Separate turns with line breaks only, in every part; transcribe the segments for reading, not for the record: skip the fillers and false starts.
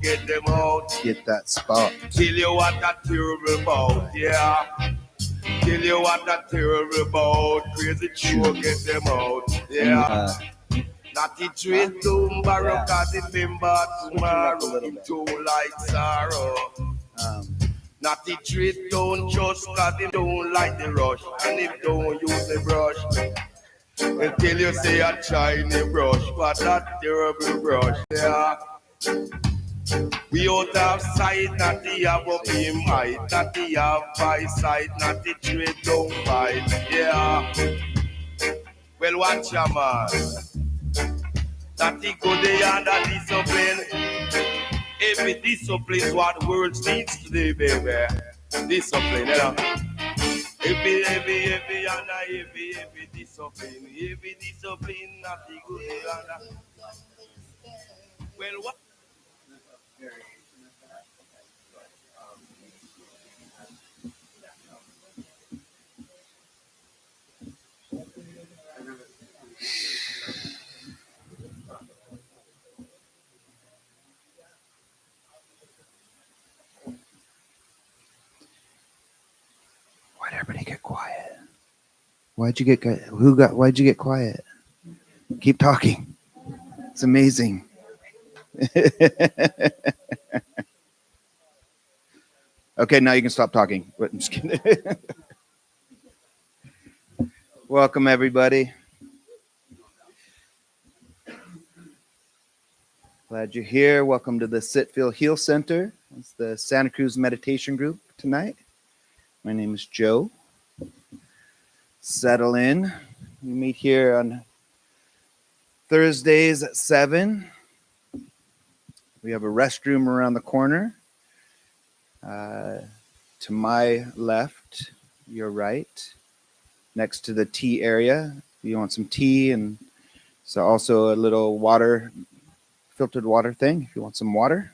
Get them out.
Get that spot.
Tell you what that terrible about, yeah. Tell you what that terrible about. Crazy true, get them out, yeah. Not the trade to borrow, cause the member tomorrow him too like sorrow. Not the trade don't trust, cause they don't like the rush, and they don't use the brush. Until you say a shiny brush, but that terrible brush, yeah. We out of sight, not the have up him height, not the have by sight, not the trade don't fight, yeah. Well, watch your man. That the good day and that discipline. Every discipline is what words needs today, baby. Discipline, you know. Every and every discipline. Every discipline, not the good day and that. Well, what?
Why'd everybody get quiet? Why'd you get quiet? Keep talking. It's amazing. Okay, now you can stop talking. I'm just kidding. Welcome, everybody. Glad you're here. Welcome to the Sit, Feel, Heal Center. It's the Santa Cruz Meditation Group tonight. My name is Joe. Settle in. We meet here on Thursdays at 7. We have a restroom around the corner. To my left, your right, next to the tea area. If you want some tea, and so also a little water, filtered water thing. If you want some water,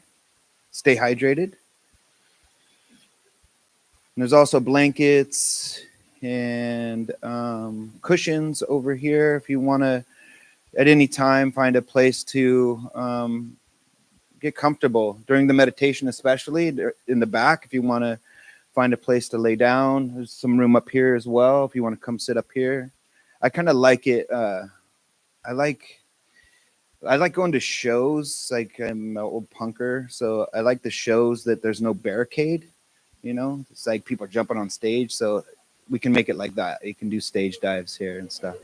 stay hydrated. And there's also blankets and cushions over here. If you want to, at any time, find a place to get comfortable during the meditation, especially in the back. If you want to find a place to lay down, there's some room up here as well. If you want to come sit up here, I kind of like it. I like going to shows. Like, I'm an old punker, so I like the shows that there's no barricade. You know, it's like people are jumping on stage, so we can make it like that. You can do stage dives here and stuff.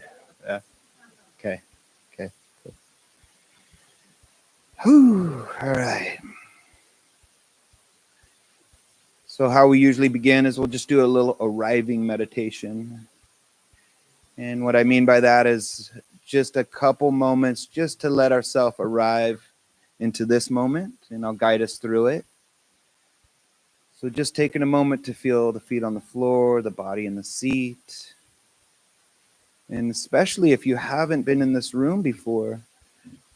Yeah. Okay. Cool. Whew. All right. So how we usually begin is we'll just do a little arriving meditation. And what I mean by that is just a couple moments just to let ourselves arrive into this moment, and I'll guide us through it. So just taking a moment to feel the feet on the floor, the body in the seat. And especially if you haven't been in this room before,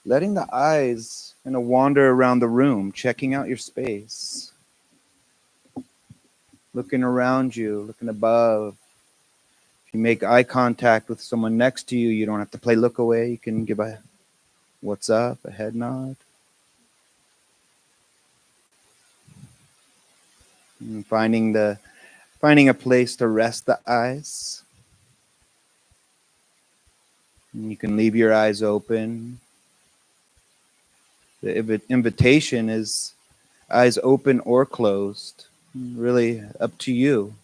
letting the eyes kind of wander around the room, checking out your space. Looking around you, looking above. If you make eye contact with someone next to you, you don't have to play look away. You can give a what's up, a head nod. And finding a place to rest the eyes. And you can leave your eyes open. The invitation is eyes open or closed. Really up to you.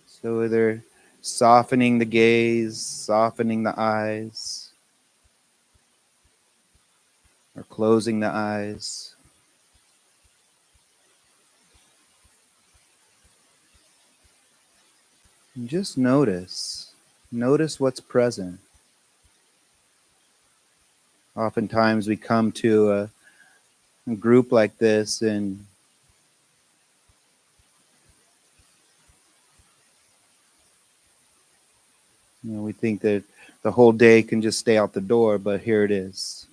So either softening the gaze, softening the eyes, or closing the eyes. And just notice what's present. Oftentimes we come to a group like this and we think that the whole day can just stay out the door, but here it is.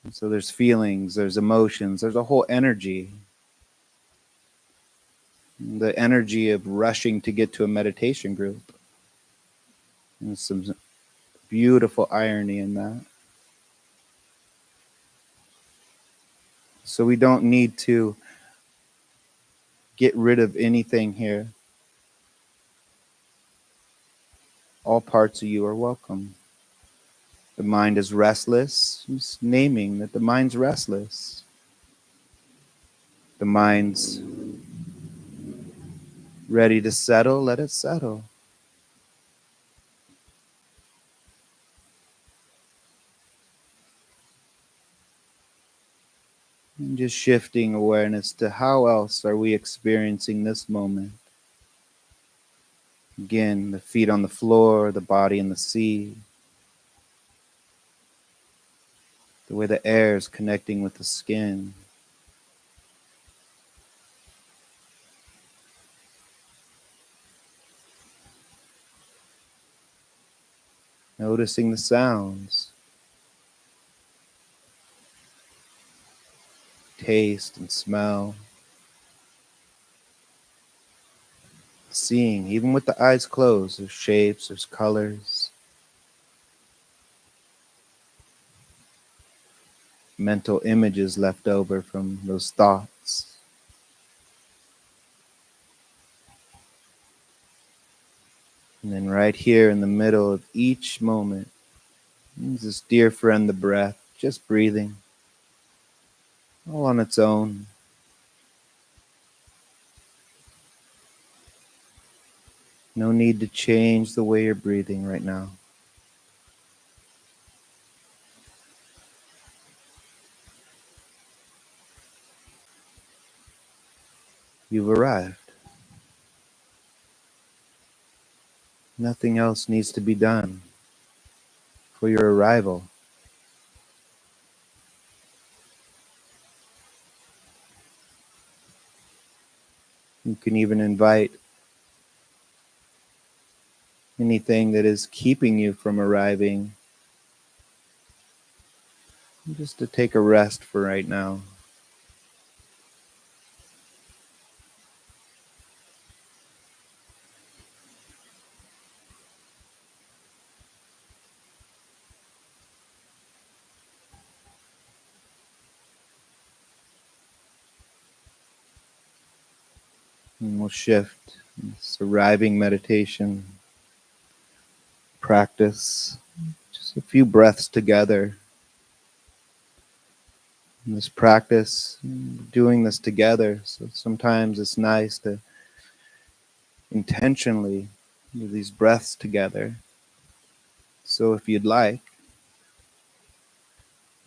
And so there's feelings, there's emotions, there's a whole energy. The energy of rushing to get to a meditation group. And some beautiful irony in that. So we don't need to get rid of anything here. All parts of you are welcome. The mind is restless. Just naming that the mind's restless. The mind's ready to settle, let it settle. And just shifting awareness to how else are we experiencing this moment. Again, the feet on the floor, the body in the sea. The way the air is connecting with the skin. Noticing the sounds. Taste and smell. Seeing, even with the eyes closed, there's shapes, there's colors. Mental images left over from those thoughts. And then right here in the middle of each moment, is this dear friend, the breath, just breathing, all on its own. No need to change the way you're breathing right now. You've arrived. Nothing else needs to be done for your arrival. You can even invite anything that is keeping you from arriving just to take a rest for right now. And we'll shift this arriving meditation practice, just a few breaths together. In this practice, doing this together, so sometimes it's nice to intentionally do these breaths together. So if you'd like,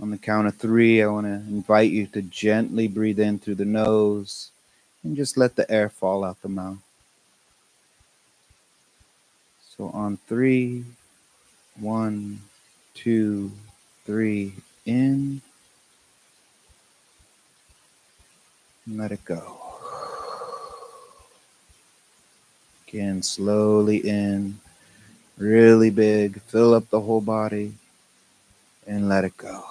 on the count of 3, I want to invite you to gently breathe in through the nose and just let the air fall out the mouth. So on 3, 1, 2, 3, in, and let it go. Again, slowly in, really big, fill up the whole body, and let it go.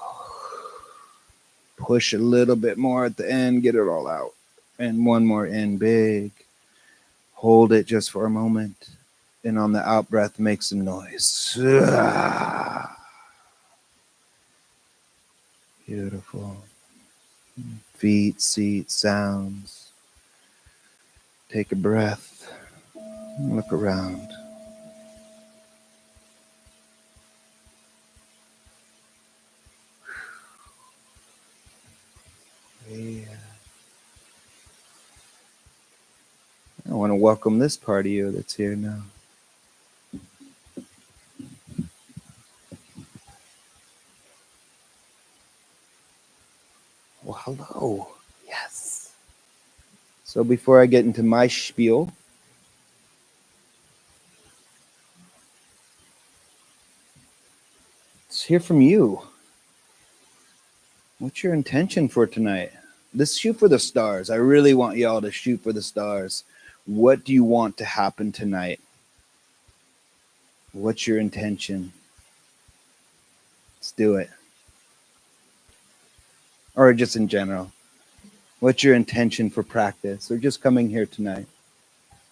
Push a little bit more at the end, get it all out. And one more in, big. Hold it just for a moment. And on the out breath, make some noise. Beautiful. Feet, seat, sounds. Take a breath. Look around. Yeah. I want to welcome this part of you that's here now. Well, hello. Yes. So before I get into my spiel, let's hear from you. What's your intention for tonight? Let's shoot for the stars. I really want y'all to shoot for the stars. What do you want to happen tonight? What's your intention? Let's do it. Or just in general. What's your intention for practice? Or just coming here tonight?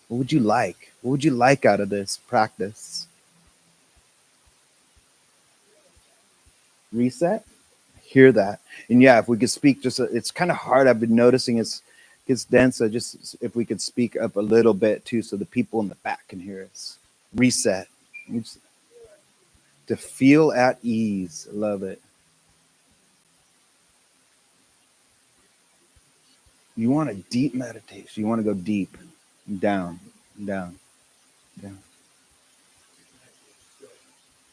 What would you like? What would you like out of this practice? Reset? hear that. And yeah, if we could speak just, it's kind of hard. I've been noticing it gets denser. Just if we could speak up a little bit too, so the people in the back can hear us. Reset. To feel at ease. Love it. You want a deep meditation. You want to go deep, down, down, down.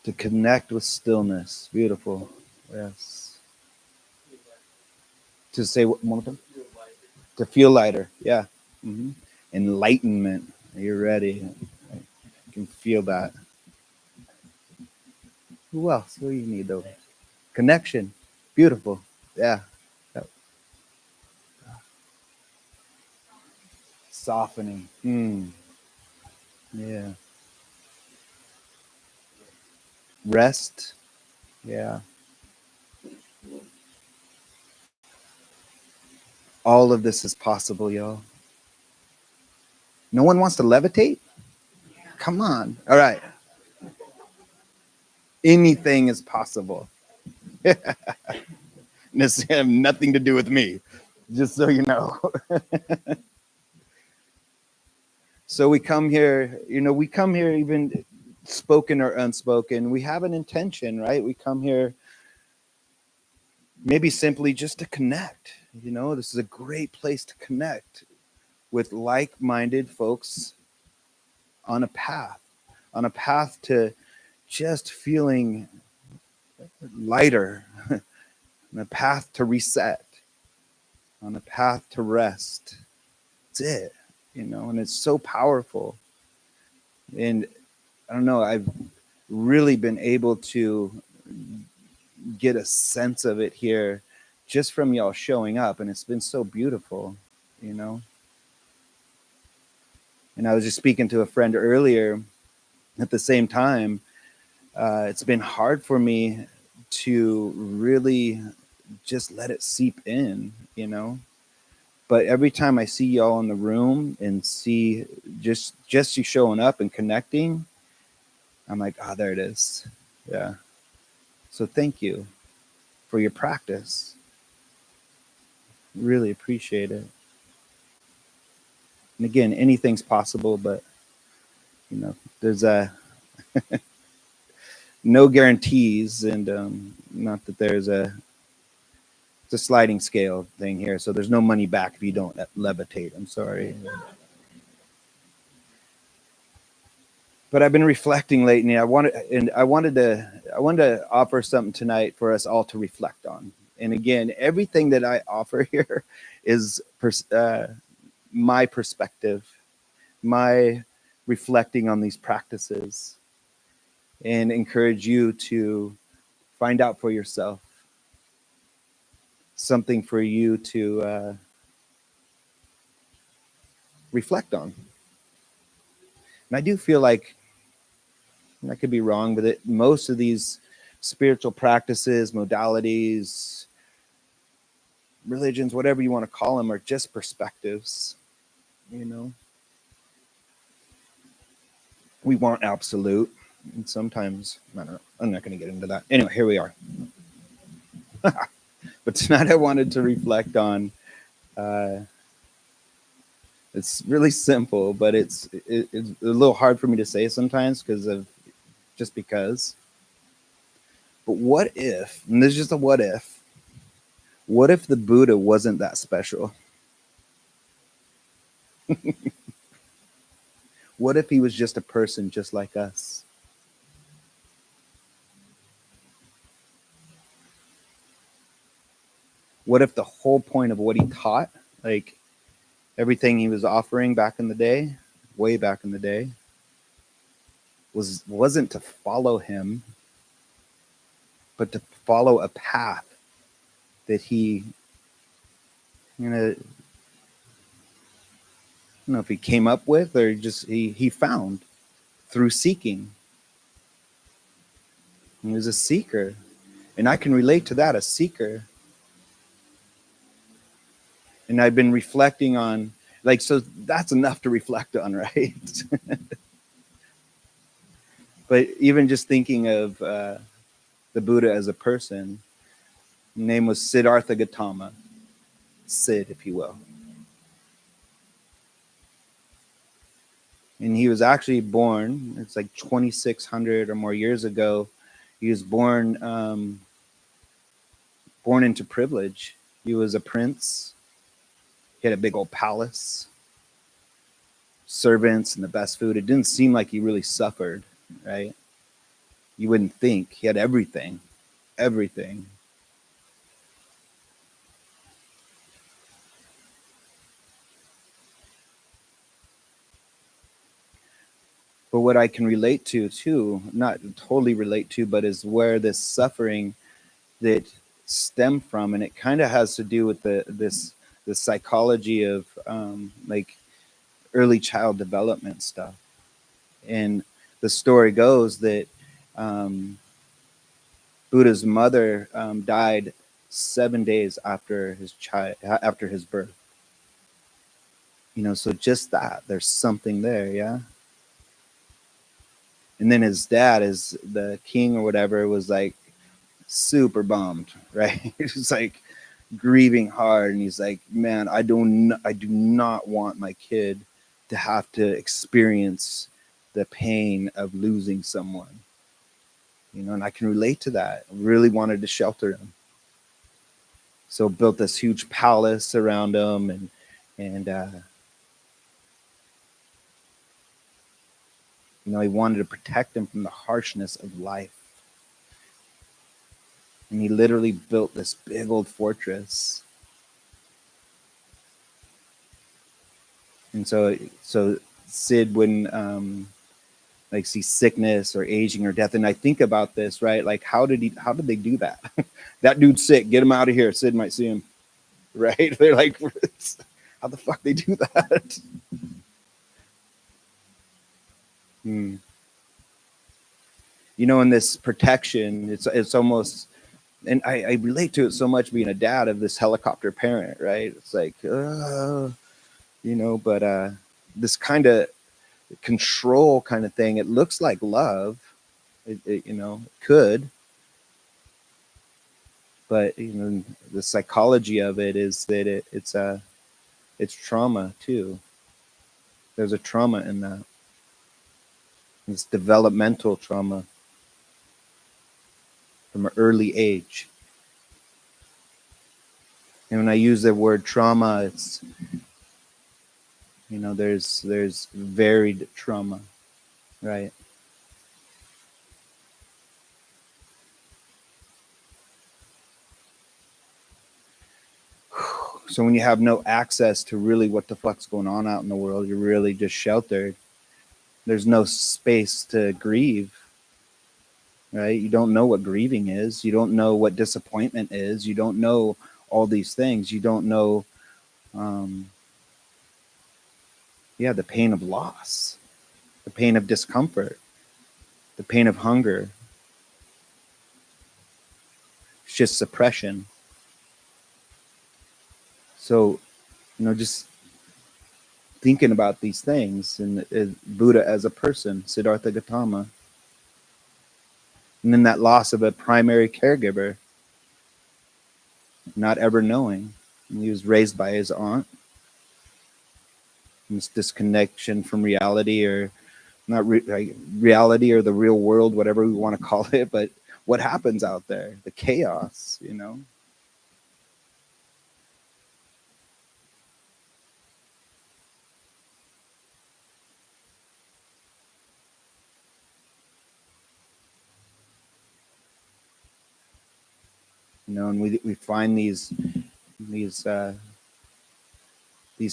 To connect with stillness. Beautiful. Yes. To say what one more time? To feel lighter. Yeah. Mm-hmm. Enlightenment. You're ready. You can feel that. Who else? What do you need though? Connection. Beautiful. Yeah. Yep. Softening. Yeah. Rest. Yeah. All of this is possible, y'all. No one wants to levitate? Come on. All right. Anything is possible. This has nothing to do with me, just so you know. So we come here, we come here even spoken or unspoken. We have an intention, right? We come here maybe simply just to connect. This is a great place to connect with like-minded folks on a path to just feeling lighter, on a path to reset, on a path to rest. That's it, and it's so powerful. And I don't know, I've really been able to get a sense of it here just from y'all showing up, and it's been so beautiful. And I was just speaking to a friend earlier. At the same time, it's been hard for me to really just let it seep in, but every time I see y'all in the room and see just you showing up and connecting, I'm like, there it is. Yeah. So thank you for your practice. Really appreciate it. And again, anything's possible, but there's no guarantees, and not that there's it's a sliding scale thing here. So there's no money back if you don't levitate. I'm sorry. But I've been reflecting lately. I wanted to offer something tonight for us all to reflect on. And again, everything that I offer here is my perspective, my reflecting on these practices, and encourage you to find out for yourself something for you to reflect on. And I do feel like, and I could be wrong, but most of these spiritual practices, modalities, religions, whatever you want to call them, are just perspectives. We want absolute, and sometimes, I don't know, I'm not going to get into that. Anyway, here we are. But tonight I wanted to reflect on, it's really simple, but it's a little hard for me to say sometimes because. But what if, and this is just a what if the Buddha wasn't that special? What if he was just a person just like us? What if the whole point of what he taught, like everything he was offering back in the day, way back in the day, wasn't to follow him, but to follow a path that he, I don't know if he came up with or just he found through seeking. He was a seeker. And I can relate to that, a seeker. And I've been reflecting on, so that's enough to reflect on, right? But even just thinking of the Buddha as a person, His name was Siddhartha Gautama, Sid, if you will. And he was actually born, it's like 2,600 or more years ago. He was born into privilege. He was a prince. He had a big old palace, servants, and the best food. It didn't seem like he really suffered, right? You wouldn't think. He had everything. Everything. But what I can relate to too, not totally relate to, but is where this suffering that stemmed from, and it kind of has to do with the psychology of like early child development stuff. And the story goes that Buddha's mother died 7 days after his birth. So just that, there's something there, yeah. And then his dad, is the king or whatever, was like super bummed, right? He was like grieving hard, and he's like, man, I do not want my kid to have to experience the pain of losing someone. And I can relate to that. I really wanted to shelter him, so built this huge palace around him, and he wanted to protect him from the harshness of life. And he literally built this big old fortress. And so Sid wouldn't like see sickness or aging or death. And I think about this, right? Like, how did they do that? That dude's sick. Get him out of here. Sid might see him, right? They're like, how the fuck they do that? In this protection, it's almost, and I relate to it so much being a dad of this helicopter parent, right? It's like, but this kind of control kind of thing, it looks like love, it could, but the psychology of it is that it's trauma too. There's a trauma in that. It's developmental trauma from an early age. And when I use the word trauma, it's there's varied trauma, right? So when you have no access to really what the fuck's going on out in the world, you're really just sheltered. There's no space to grieve, right? You don't know what grieving is. You don't know what disappointment is. You don't know all these things. You don't know, the pain of loss, the pain of discomfort, the pain of hunger. It's just suppression. So, just thinking about these things, and Buddha as a person, Siddhartha Gautama, and then that loss of a primary caregiver, not ever knowing. And he was raised by his aunt. And this disconnection from reality, or not reality, or the real world, whatever we want to call it, but what happens out there, the chaos, and we find these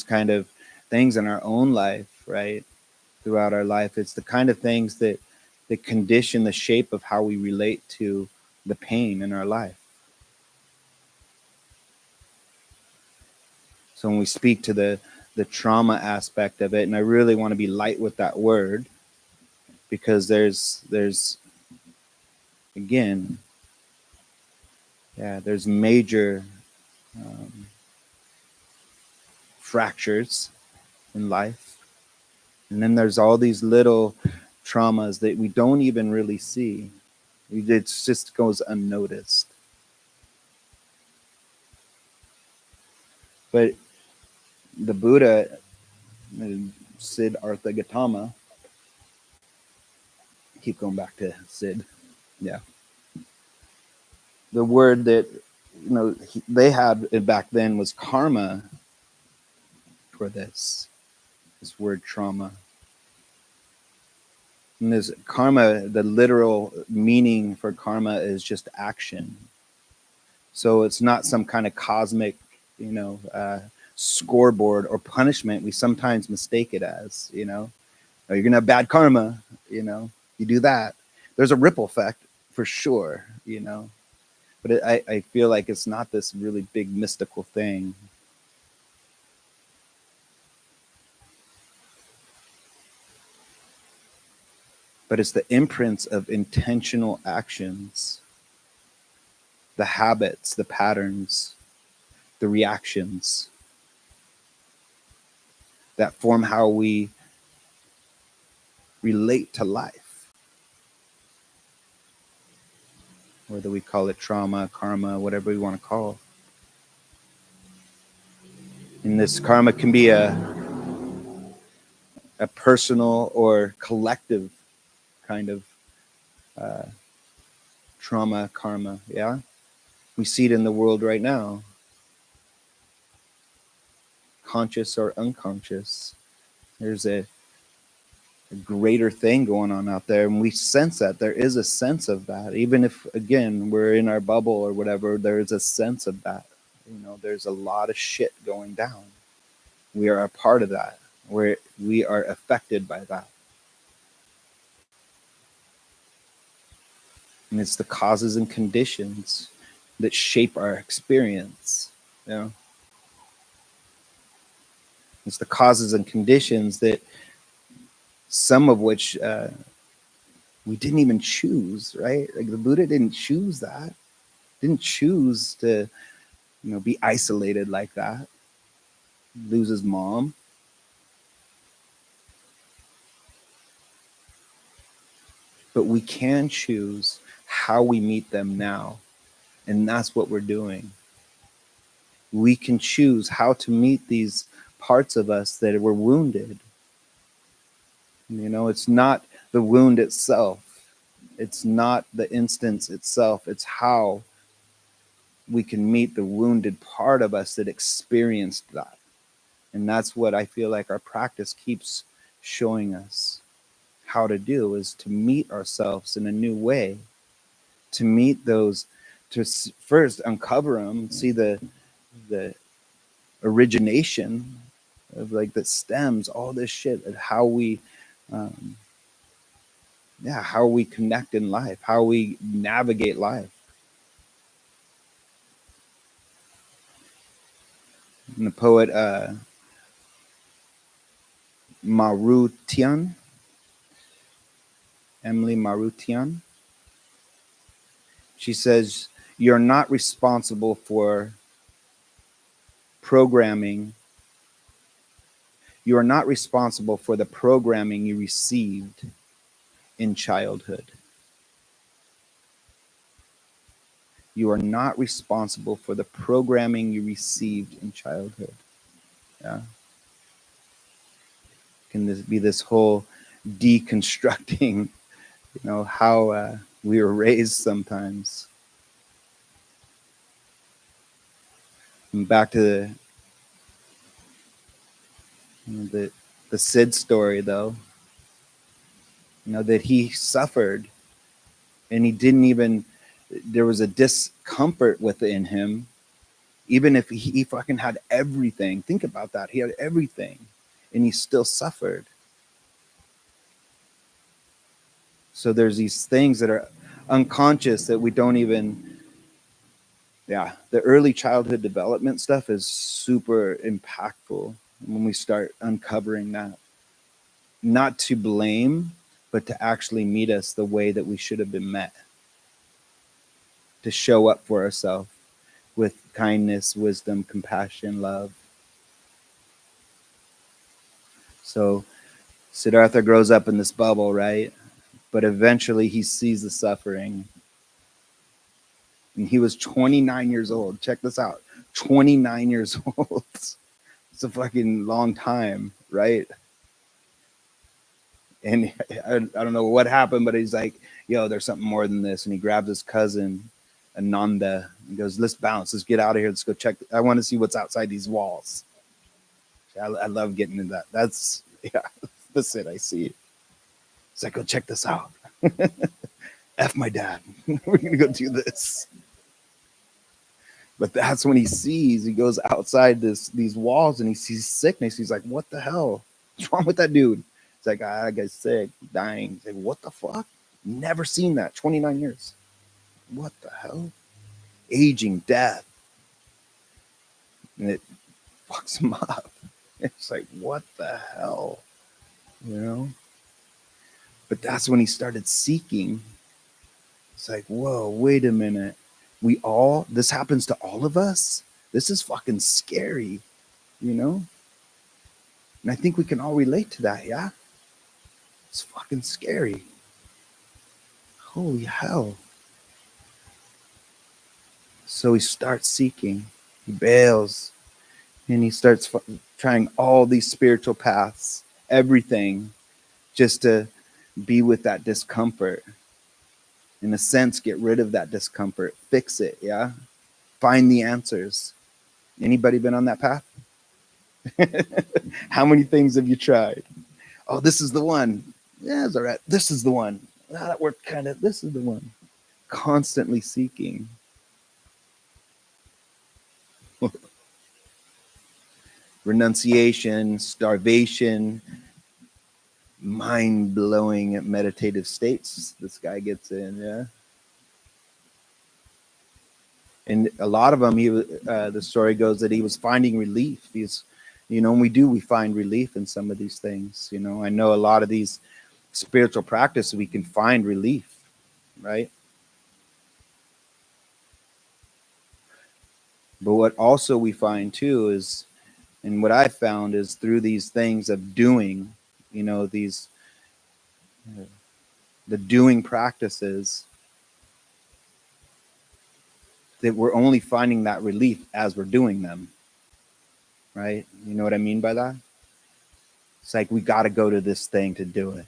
kind of things in our own life, right? Throughout our life, it's the kind of things that condition the shape of how we relate to the pain in our life. So when we speak to the trauma aspect of it, and I really want to be light with that word, because there's again, there's major fractures in life, and then there's all these little traumas that we don't even really see. It just goes unnoticed. But the Buddha, Siddhartha Gautama, keep going back to Sid. Yeah. The word that they had back then was karma for this word trauma. And this karma, the literal meaning for karma is just action. So it's not some kind of cosmic, scoreboard or punishment. We sometimes mistake it as, oh, you're gonna have bad karma, you do that. There's a ripple effect for sure, but I feel like it's not this really big mystical thing. But it's the imprints of intentional actions, the habits, the patterns, the reactions that form how we relate to life. Whether we call it trauma, karma, whatever we want to call it. And this karma can be a personal or collective kind of trauma, karma, yeah? We see it in the world right now. Conscious or unconscious. There's a greater thing going on out there, and we sense that. There is a sense of that. Even if, again, we're in our bubble or whatever, there is a sense of that. There's a lot of shit going down. We are a part of that. We are affected by that. And it's the causes and conditions that shape our experience. It's the causes and conditions that some of which we didn't even choose, right? Like the Buddha didn't choose that. Didn't choose to, be isolated like that. Lose his mom. But we can choose how we meet them now. And that's what we're doing. We can choose how to meet these parts of us that were wounded. It's not the wound itself. It's not the instance itself. It's how we can meet the wounded part of us that experienced that. And that's what I feel like our practice keeps showing us how to do, is to meet ourselves in a new way, to meet those, to first uncover them, see the origination of like that stems all this shit of how we how we connect in life, how we navigate life. And the poet Emily Marutian, she says, you're not responsible for programming. You are not responsible for the programming you received in childhood. You are not responsible for the programming you received in childhood. Yeah. Can this be this whole deconstructing, how we were raised sometimes? And back to the Sid story, though, that he suffered, and he didn't even, there was a discomfort within him, even if he fucking had everything. Think about that. He had everything, and he still suffered. So there's these things that are unconscious that we don't even, the early childhood development stuff is super impactful when we start uncovering that. Not to blame, but to actually meet us the way that we should have been met. To show up for ourselves with kindness, wisdom, compassion, love. So Siddhartha grows up in this bubble, right? But eventually he sees the suffering. And he was 29 years old. Check this out. 29 years old. It's a fucking long time, right? And I don't know what happened, but he's like, yo, there's something more than this. And he grabs his cousin, Ananda, and goes, let's bounce. Let's get out of here. Let's go check. I want to see what's outside these walls. I love getting into that. That's, yeah, that's it. I see it. It's like, go check this out. F my dad. We're going to go do this. But that's when he goes outside these walls and he sees sickness. He's like, what the hell? What's wrong with that dude? It's like, that guy's sick, dying. He's like, what the fuck? Never seen that. 29 years. What the hell? Aging, death. And it fucks him up. It's like, what the hell? You know? But that's when he started seeking. It's like, whoa, wait a minute. This happens to all of us? This is fucking scary, you know? And I think we can all relate to that, yeah? It's fucking scary. Holy hell. So he starts seeking. He bails. And he starts trying all these spiritual paths, everything, just to be with that discomfort. In a sense, get rid of that discomfort. Fix it, yeah? Find the answers. Anybody been on that path? How many things have you tried? Oh, this is the one. Yeah, it's all right. This is the one. That worked kind of. This is the one. Constantly seeking. Renunciation, starvation, mind-blowing meditative states this guy gets in, yeah. And a lot of them, the story goes that he was finding relief. He's, we find relief in some of these things. You know, I know a lot of these spiritual practices, we can find relief, right? But what also we find too is, and what I found is through these things of doing, the doing practices, that we're only finding that relief as we're doing them, right? You know what I mean by that? It's like, we got to go to this thing to do it.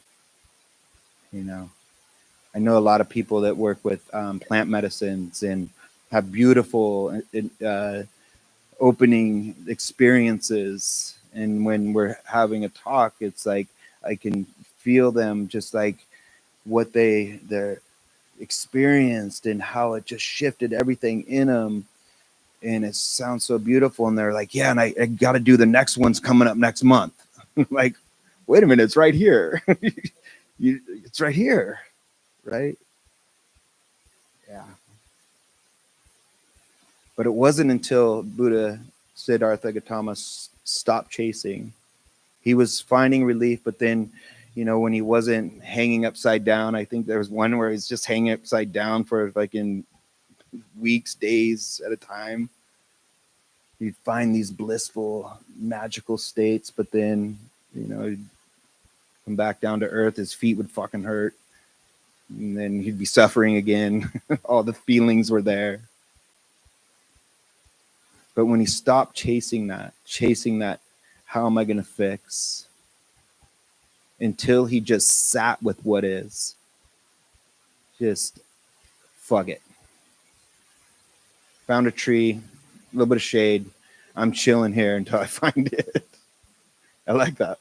I know a lot of people that work with plant medicines and have beautiful opening experiences. And when we're having a talk, it's like, I can feel them just like what they're experienced and how it just shifted everything in them. And it sounds so beautiful. And they're like, yeah, and I got to do the next one's coming up next month. Like, wait a minute, it's right here. It's right here, right? Yeah. But it wasn't until Buddha Siddhartha Gautama stopped chasing. He was finding relief, but then, when he wasn't hanging upside down, I think there was one where he's just hanging upside down for like in weeks, days at a time. He'd find these blissful, magical states, but then, he'd come back down to earth. His feet would fucking hurt. And then he'd be suffering again. All the feelings were there. But when he stopped chasing that, how am I going to fix? Until he just sat with what is. Just fuck it. Found a tree, a little bit of shade. I'm chilling here until I find it. I like that,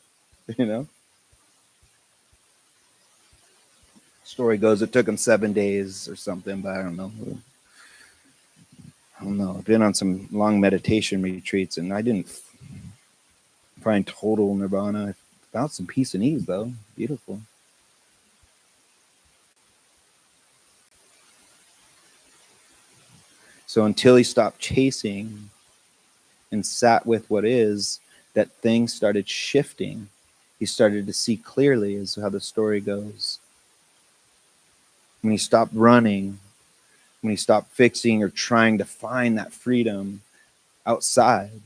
Story goes, it took him 7 days or something, but I don't know. I've been on some long meditation retreats, and I didn't find total nirvana. I found some peace and ease, though. Beautiful. So until he stopped chasing and sat with what is, that things started shifting. He started to see clearly, is how the story goes. When he stopped running, when he stopped fixing or trying to find that freedom outside,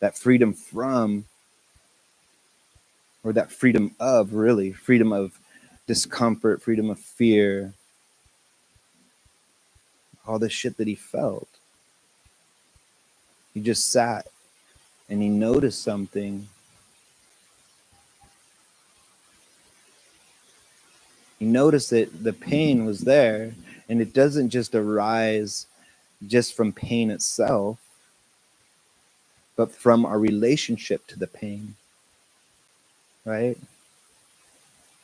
that freedom from, or that freedom of, really, freedom of discomfort, freedom of fear, all the shit that he felt. He just sat and he noticed something. He noticed that the pain was there, and it doesn't just arise just from pain itself, but from our relationship to the pain, right?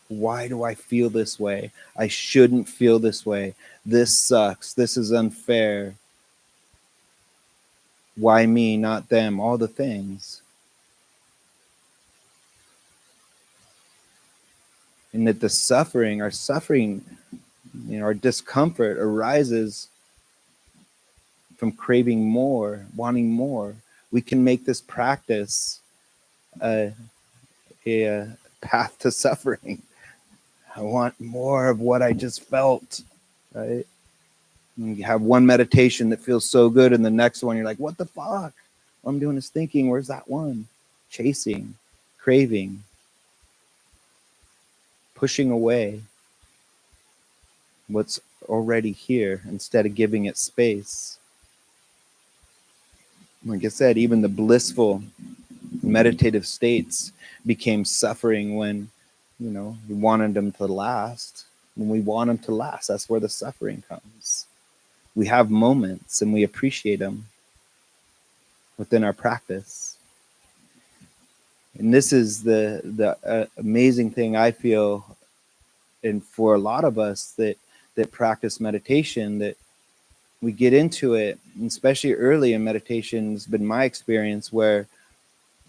Why do I feel this way? I shouldn't feel this way. This sucks. This is unfair. Why me, not them? All the things. And that the suffering, our suffering, our discomfort arises from craving more, wanting more. We can make this practice a path to suffering. I want more of what I just felt, right? And you have one meditation that feels so good, and the next one you're like, what the fuck? All I'm doing is thinking, where's that one? Chasing, craving, pushing away what's already here instead of giving it space. Like I said, even the blissful meditative states became suffering when, we wanted them to last. When we want them to last, that's where the suffering comes. We have moments and we appreciate them within our practice. And this is the amazing thing I feel, and for a lot of us that practice meditation, that we get into it, and especially early in meditation has been my experience, where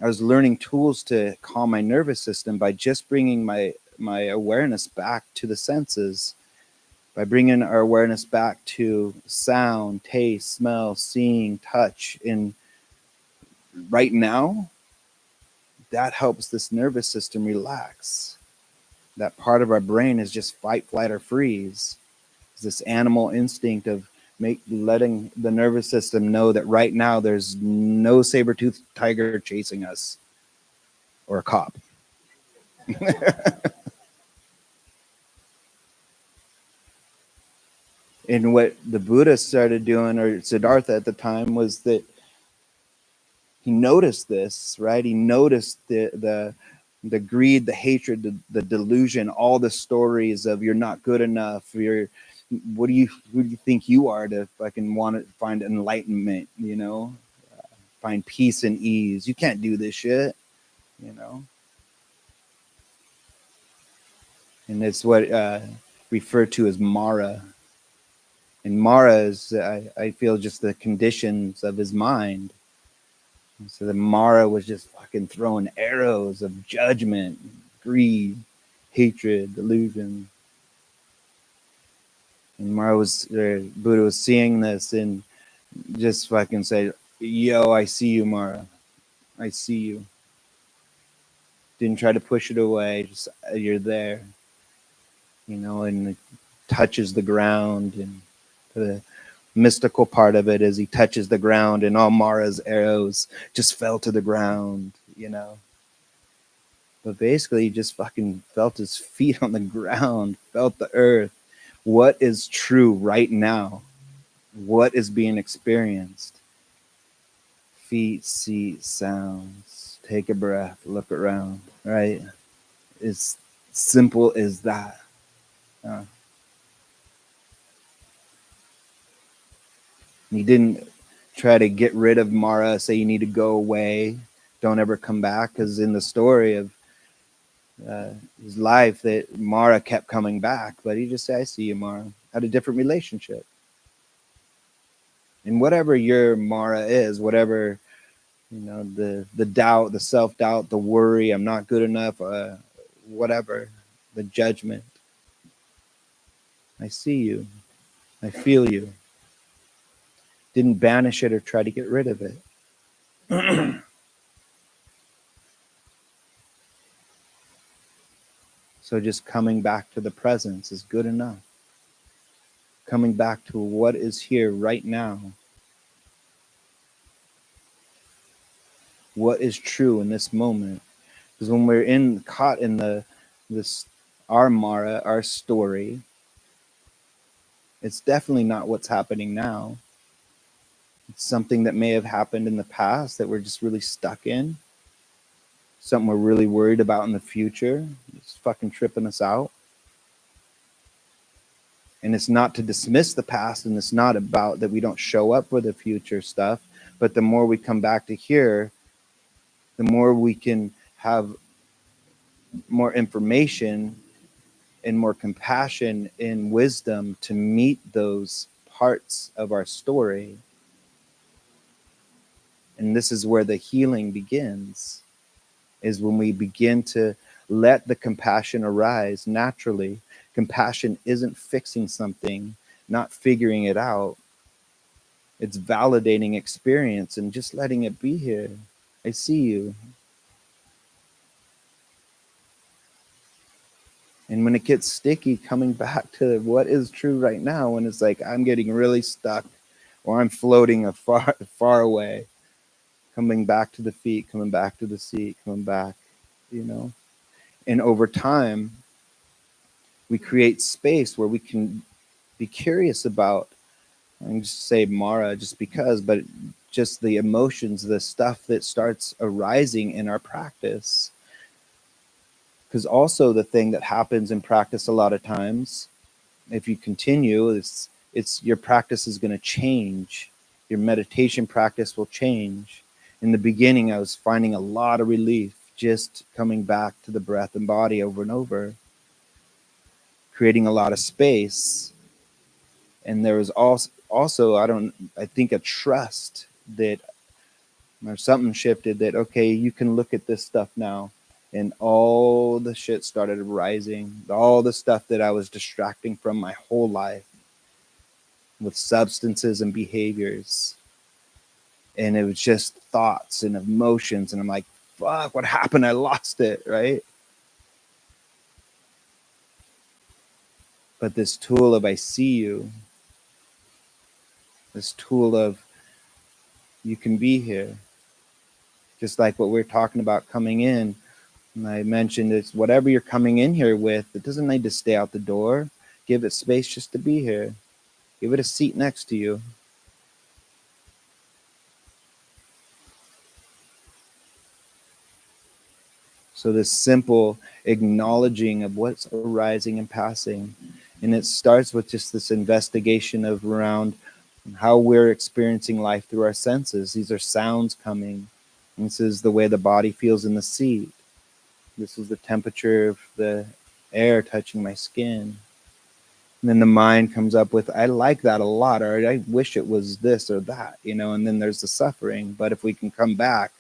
I was learning tools to calm my nervous system by just bringing my awareness back to the senses, by bringing our awareness back to sound, taste, smell, seeing, touch. And right now, that helps this nervous system relax. That part of our brain is just fight, flight, or freeze. It's this animal instinct of letting the nervous system know that right now there's no saber-toothed tiger chasing us or a cop. And what the Buddha started doing, or Siddhartha at the time, was that he noticed this, right? He noticed the greed, the hatred, the delusion, all the stories of you're not good enough, who do you think you are to fucking want to find enlightenment, find peace and ease. You can't do this shit, And it's what referred to as Mara. And Mara is, I feel, just the conditions of his mind. And so the Mara was just fucking throwing arrows of judgment, greed, hatred, delusion. And Buddha was seeing this and just fucking said, yo, I see you, Mara. I see you. Didn't try to push it away. Just, you're there, and it touches the ground. And the mystical part of it is he touches the ground and all Mara's arrows just fell to the ground, But basically he just fucking felt his feet on the ground, felt the earth. What is true right now? What is being experienced? Feet, see sounds. Take a breath, look around, right? It's simple as that. He didn't try to get rid of Mara, say you need to go away, don't ever come back, because in the story of his life, that Mara kept coming back, but he just said, I see you, Mara. Had a different relationship. And whatever your Mara is, whatever, the doubt, the self-doubt, the worry, I'm not good enough, whatever, the judgment, I see you. I feel you. Didn't banish it or try to get rid of it. So just coming back to the presence is good enough. Coming back to what is here right now. What is true in this moment? Because when we're caught in our Mara, our story, it's definitely not what's happening now. It's something that may have happened in the past that we're just really stuck in. Something we're really worried about in the future. It's fucking tripping us out. And it's not to dismiss the past, and it's not about that we don't show up for the future stuff. But the more we come back to here, the more we can have more information and more compassion and wisdom to meet those parts of our story. And this is where the healing begins, is when we begin to let the compassion arise naturally. Compassion isn't fixing something, not figuring it out. It's validating experience and just letting it be here. I see you. And when it gets sticky, coming back to what is true right now, when it's like I'm getting really stuck or I'm floating far away, coming back to the feet, coming back to the seat, coming back, you know. And over time, we create space where we can be curious about, I'm just say Mara just because, but just the emotions, the stuff that starts arising in our practice. Because also the thing that happens in practice a lot of times, if you continue, it's your practice is going to change. Your meditation practice will change. In the beginning, I was finding a lot of relief just coming back to the breath and body over and over, creating a lot of space. And there was also I think a trust that, or something shifted that, okay, you can look at this stuff now. And all the shit started rising, all the stuff that I was distracting from my whole life with substances and behaviors. And it was just thoughts and emotions. And I'm like, fuck, what happened? I lost it, right? But this tool of I see you, this tool of you can be here, just like what we're talking about coming in. And I mentioned it's whatever you're coming in here with, it doesn't need to stay out the door. Give it space just to be here. Give it a seat next to you. So this simple acknowledging of what's arising and passing. And it starts with just this investigation of around how we're experiencing life through our senses. These are sounds coming. And this is the way the body feels in the seat. This is the temperature of the air touching my skin. And then the mind comes up with, I like that a lot, or I wish it was this or that, you know, and then there's the suffering. But if we can come back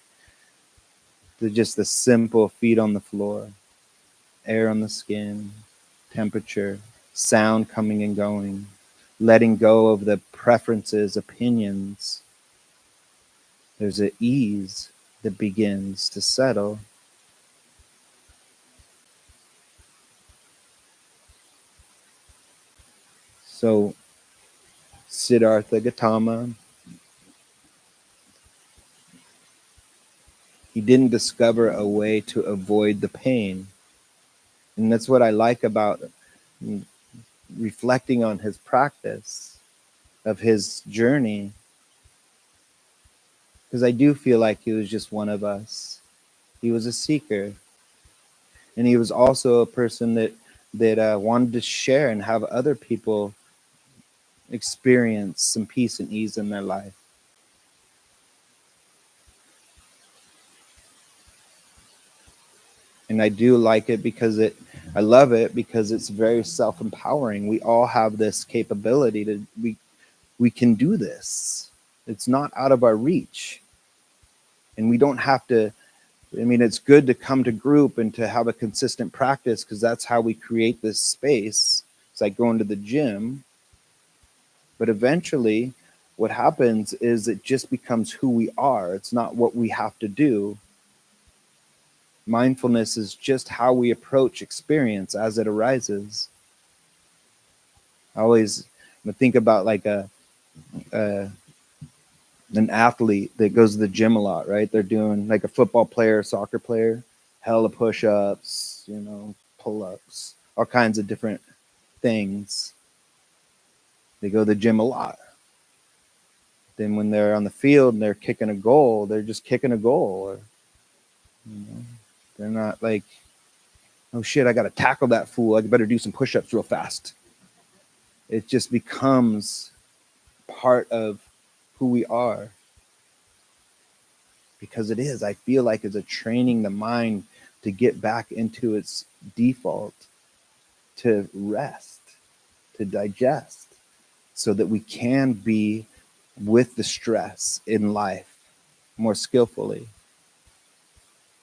to just the simple feet on the floor, air on the skin, temperature, sound coming and going, letting go of the preferences, opinions, there's an ease that begins to settle. So Siddhartha Gautama, he didn't discover a way to avoid the pain. And that's what I like about reflecting on his practice, of his journey, because I do feel like he was just one of us. He was a seeker, and he was also a person that wanted to share and have other people experience some peace and ease in their life. And I do like it because I love it because it's very self-empowering. We all have this capability to, we can do this. It's not out of our reach. And we don't have to, I mean, it's good to come to group and to have a consistent practice because that's how we create this space. It's like going to the gym. But eventually, what happens is it just becomes who we are. It's not what we have to do. Mindfulness is just how we approach experience as it arises. I always think about like an athlete that goes to the gym a lot, right? They're doing like a football player, soccer player, hella push-ups, you know, pull-ups, all kinds of different things. They go to the gym a lot. then when they're on the field and they're kicking a goal, they're just kicking a goal. Or, you know, they're not like, oh shit, I got to tackle that fool. I better do some push-ups real fast. It just becomes part of who we are, because it is. I feel like it's a training the mind to get back into its default, to rest, to digest, so that we can be with the stress in life more skillfully,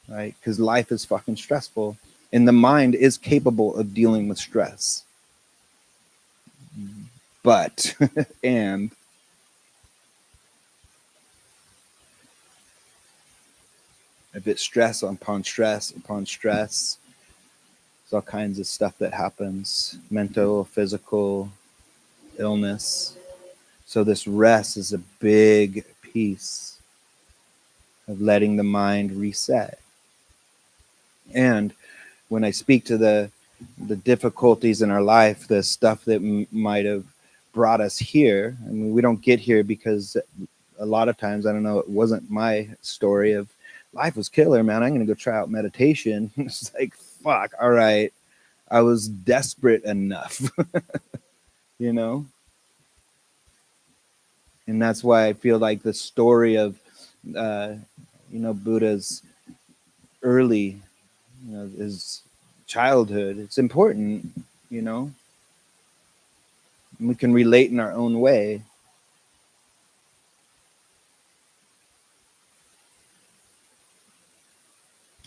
right? Because life is fucking stressful, and the mind is capable of dealing with stress. But, and if it's stress upon stress upon stress, there's all kinds of stuff that happens, mental, physical, illness. So this rest is a big piece of letting the mind reset. And when I speak to the difficulties in our life, the stuff that might have brought us here, I mean, we don't get here because a lot of times, I don't know, it wasn't my story of life was killer, man. I'm going to go try out meditation. It's like, fuck, all right. I was desperate enough, you know? And that's why I feel like the story of, Buddha's early, his childhood, it's important, you know? And we can relate in our own way.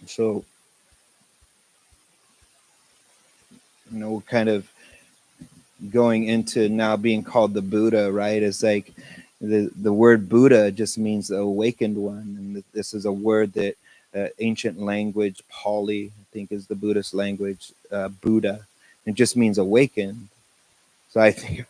So, kind of going into now being called the Buddha, right? It's like the word Buddha just means the awakened one. And this is a word that ancient language, Pali, I think is the Buddhist language, Buddha. It just means awakened. So I think,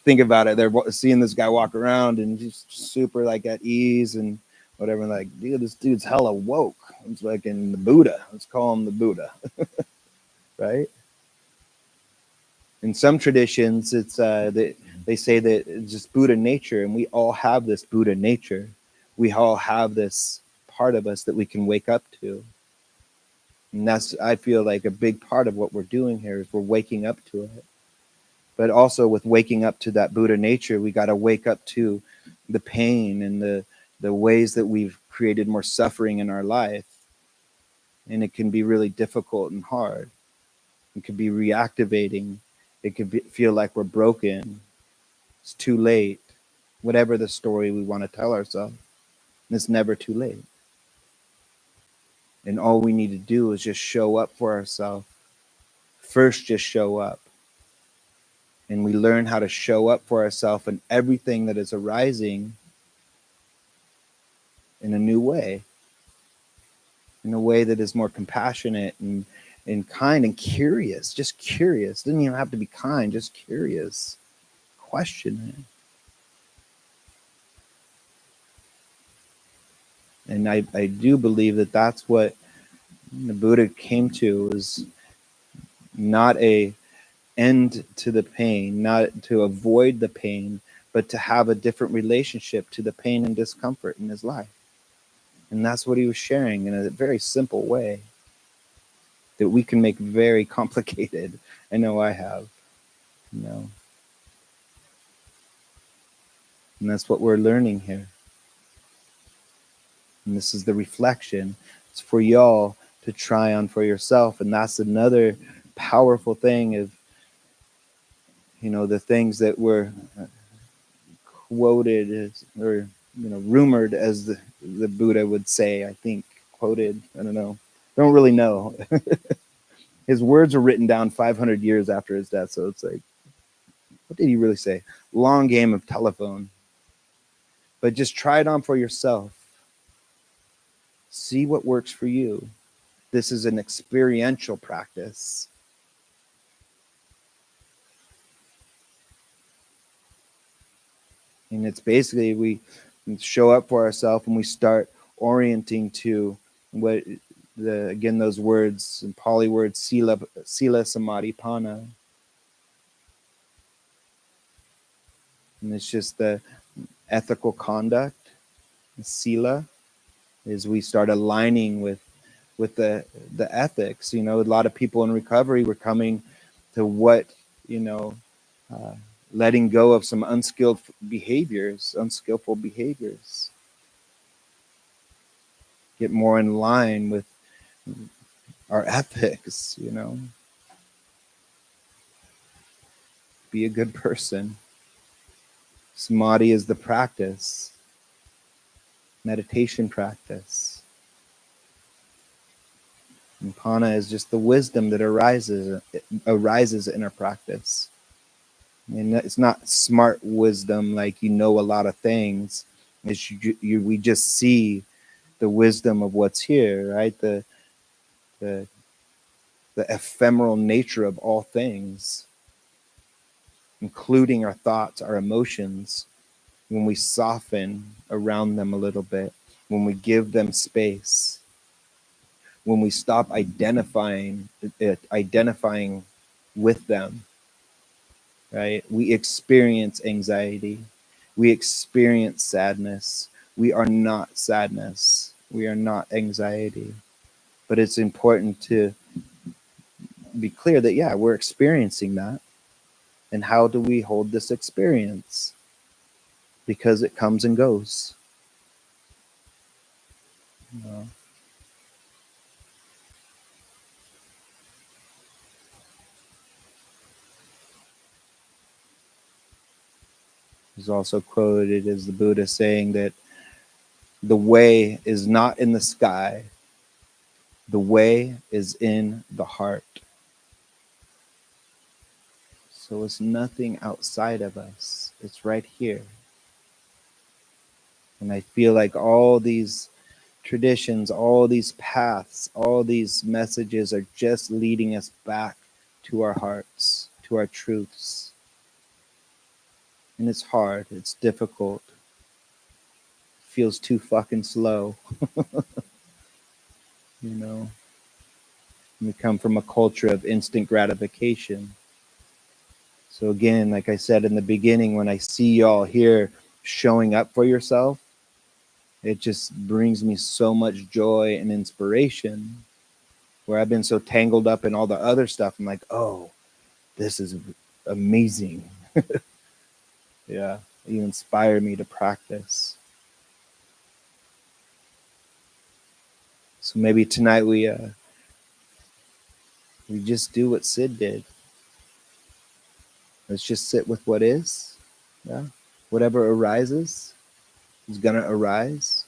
think about it. They're seeing this guy walk around and just super like at ease and whatever. Like, dude, this dude's hella woke. It's like in the Buddha. Let's call him the Buddha, right? In some traditions, it's they say that it's just Buddha nature, and we all have this Buddha nature. We all have this part of us that we can wake up to, and that's, I feel like, a big part of what we're doing here is we're waking up to it. But also with waking up to that Buddha nature, we got to wake up to the pain and the ways that we've created more suffering in our life, and it can be really difficult and hard. It could be reactivating. It could feel like we're broken. It's too late. Whatever the story we want to tell ourselves, it's never too late. And all we need to do is just show up for ourselves. First, just show up. And we learn how to show up for ourselves and everything that is arising in a new way, in a way that is more compassionate and kind and curious, just curious. Doesn't even have to be kind, just curious. Question it. And I do believe that that's what the Buddha came to, is not a end to the pain, not to avoid the pain, but to have a different relationship to the pain and discomfort in his life. And that's what he was sharing in a very simple way that we can make very complicated. I know I have, And that's what we're learning here. And this is the reflection. It's for y'all to try on for yourself. And that's another powerful thing of, the things that were quoted as, or, rumored, as the Buddha would say, I think, quoted, I don't really know. His words were written down 500 years after his death. So it's like, what did he really say? Long game of telephone. But just try it on for yourself. See what works for you. This is an experiential practice. And it's basically, we show up for ourselves and we start orienting to what those words, and Pali words, sila, samadhi, pana. And it's just the ethical conduct, the sila, is we start aligning with the ethics. A lot of people in recovery were coming to what, uh, letting go of some unskillful behaviors, get more in line with our ethics, be a good person. Samadhi is the practice, meditation practice. And Pana is just the wisdom that arises in our practice. And it's not smart wisdom like a lot of things. It's we just see the wisdom of what's here, right? The ephemeral nature of all things, including our thoughts, our emotions. When we soften around them a little bit, when we give them space, when we stop identifying with them, right? We experience anxiety. We experience sadness. We are not sadness. We are not anxiety. But it's important to be clear that, yeah, we're experiencing that. And how do we hold this experience? Because it comes and goes. Is also quoted as the Buddha saying that the way is not in the sky, the way is in the heart. So it's nothing outside of us, it's right here. And I feel like all these traditions, all these paths, all these messages are just leading us back to our hearts, to our truths. And it's hard, it's difficult, it feels too fucking slow. We come from a culture of instant gratification. So again, like I said in the beginning, when I see y'all here showing up for yourself, it just brings me so much joy and inspiration. Where I've been so tangled up in all the other stuff, I'm like, oh, this is amazing. Yeah, you inspire me to practice. So maybe tonight we just do what Sid did. Let's just sit with what is. Yeah, whatever arises is gonna arise.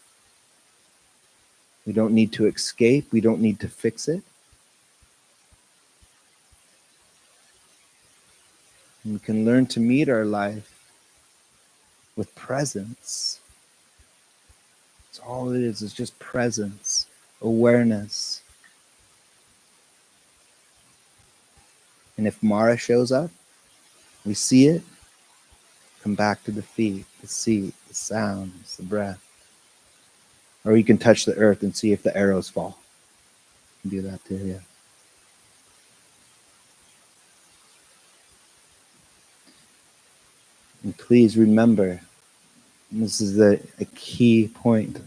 We don't need to escape. We don't need to fix it. And we can learn to meet our life with presence. It's all it is just presence, awareness. And if Mara shows up, we see it, come back to the feet, the seat, the sounds, the breath. Or you can touch the earth and see if the arrows fall. You can do that too, yeah. And please remember, this is a key point.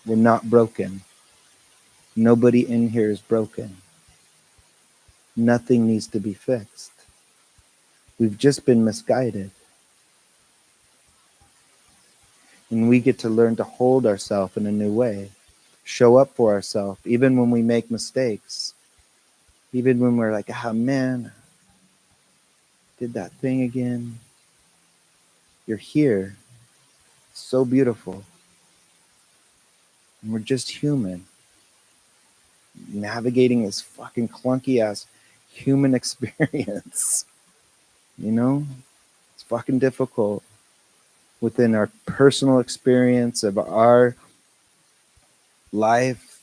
We're not broken. Nobody in here is broken. Nothing needs to be fixed. We've just been misguided. And we get to learn to hold ourselves in a new way. Show up for ourselves, even when we make mistakes. Even when we're like, ah, man, did that thing again. You're here. It's so beautiful. And we're just human. Navigating this fucking clunky ass human experience. It's fucking difficult. Within our personal experience of our life,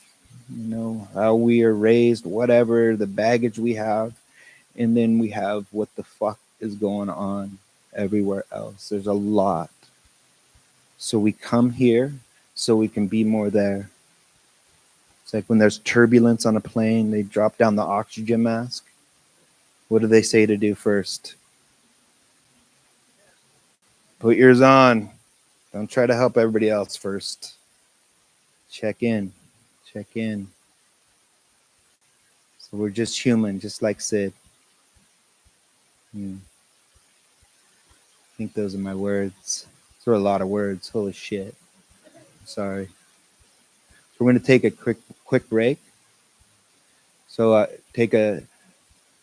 how we are raised, whatever the baggage we have, and then we have what the fuck is going on everywhere else. There's a lot. So we come here so we can be more there. It's like when there's turbulence on a plane, they drop down the oxygen mask. What do they say to do first? Put yours on. Don't try to help everybody else first. Check in. Check in. So we're just human, just like Sid. I think those are my words. Those are a lot of words. Holy shit. Sorry. So we're going to take a quick break. So take a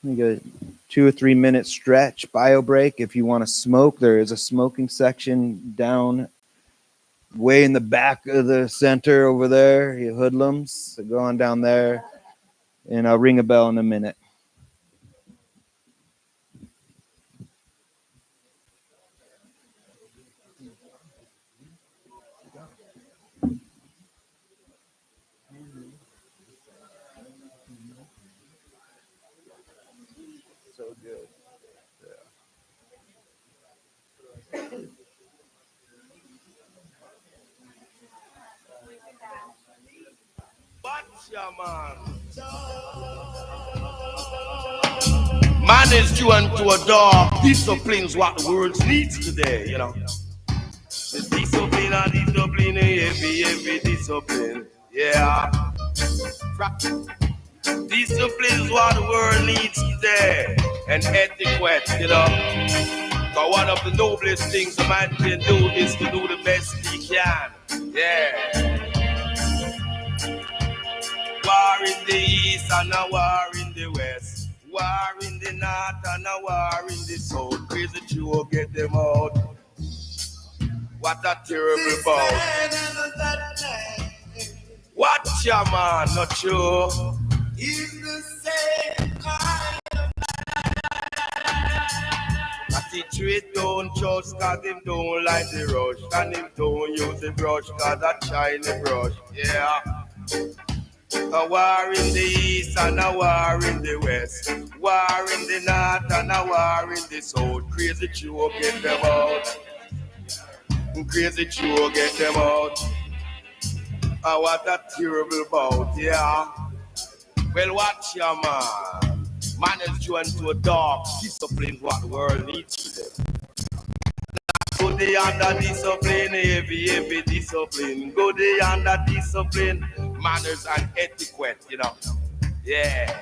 2 or 3 minute stretch, bio break. If you want to smoke, there is a smoking section down way in the back of the center over there. You hoodlums, so go on down there, and I'll ring a bell in a minute. So good.
Man is driven to a dark. Discipline's what the world needs today, you know. The discipline and discipline, every discipline. Yeah. Discipline is what the world needs today. And etiquette, you know. But one of the noblest things a man can do is to do the best he can. Yeah. War in the east and a war in the west. War in the north and a war in the south. Crazy Joe, get them out. What a terrible bout. What ya man, not true. He's the same kind of man. He treat don't trust cause him don't like the rush. And him don't use the brush cause that shiny brush. Yeah. A war in the east and a war in the west. War in the north and a war in the south. Crazy Joe, get them out. Crazy Joe, get them out. What a terrible bout, yeah. Well, watch your man. Man is joined to a dark discipline what the world needs today. Go the under discipline, heavy discipline. Go the under discipline, manners and etiquette, you know. Yeah.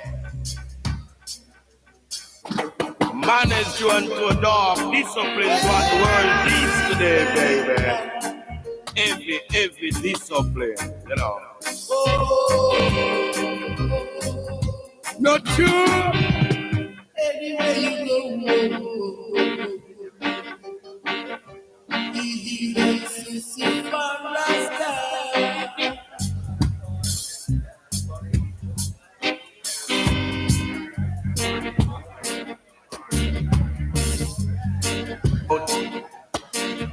Man is joined to a dark discipline what the world needs today, baby. Every discipline, you know. Not true. Anywhere you go, he likes to see my rasta.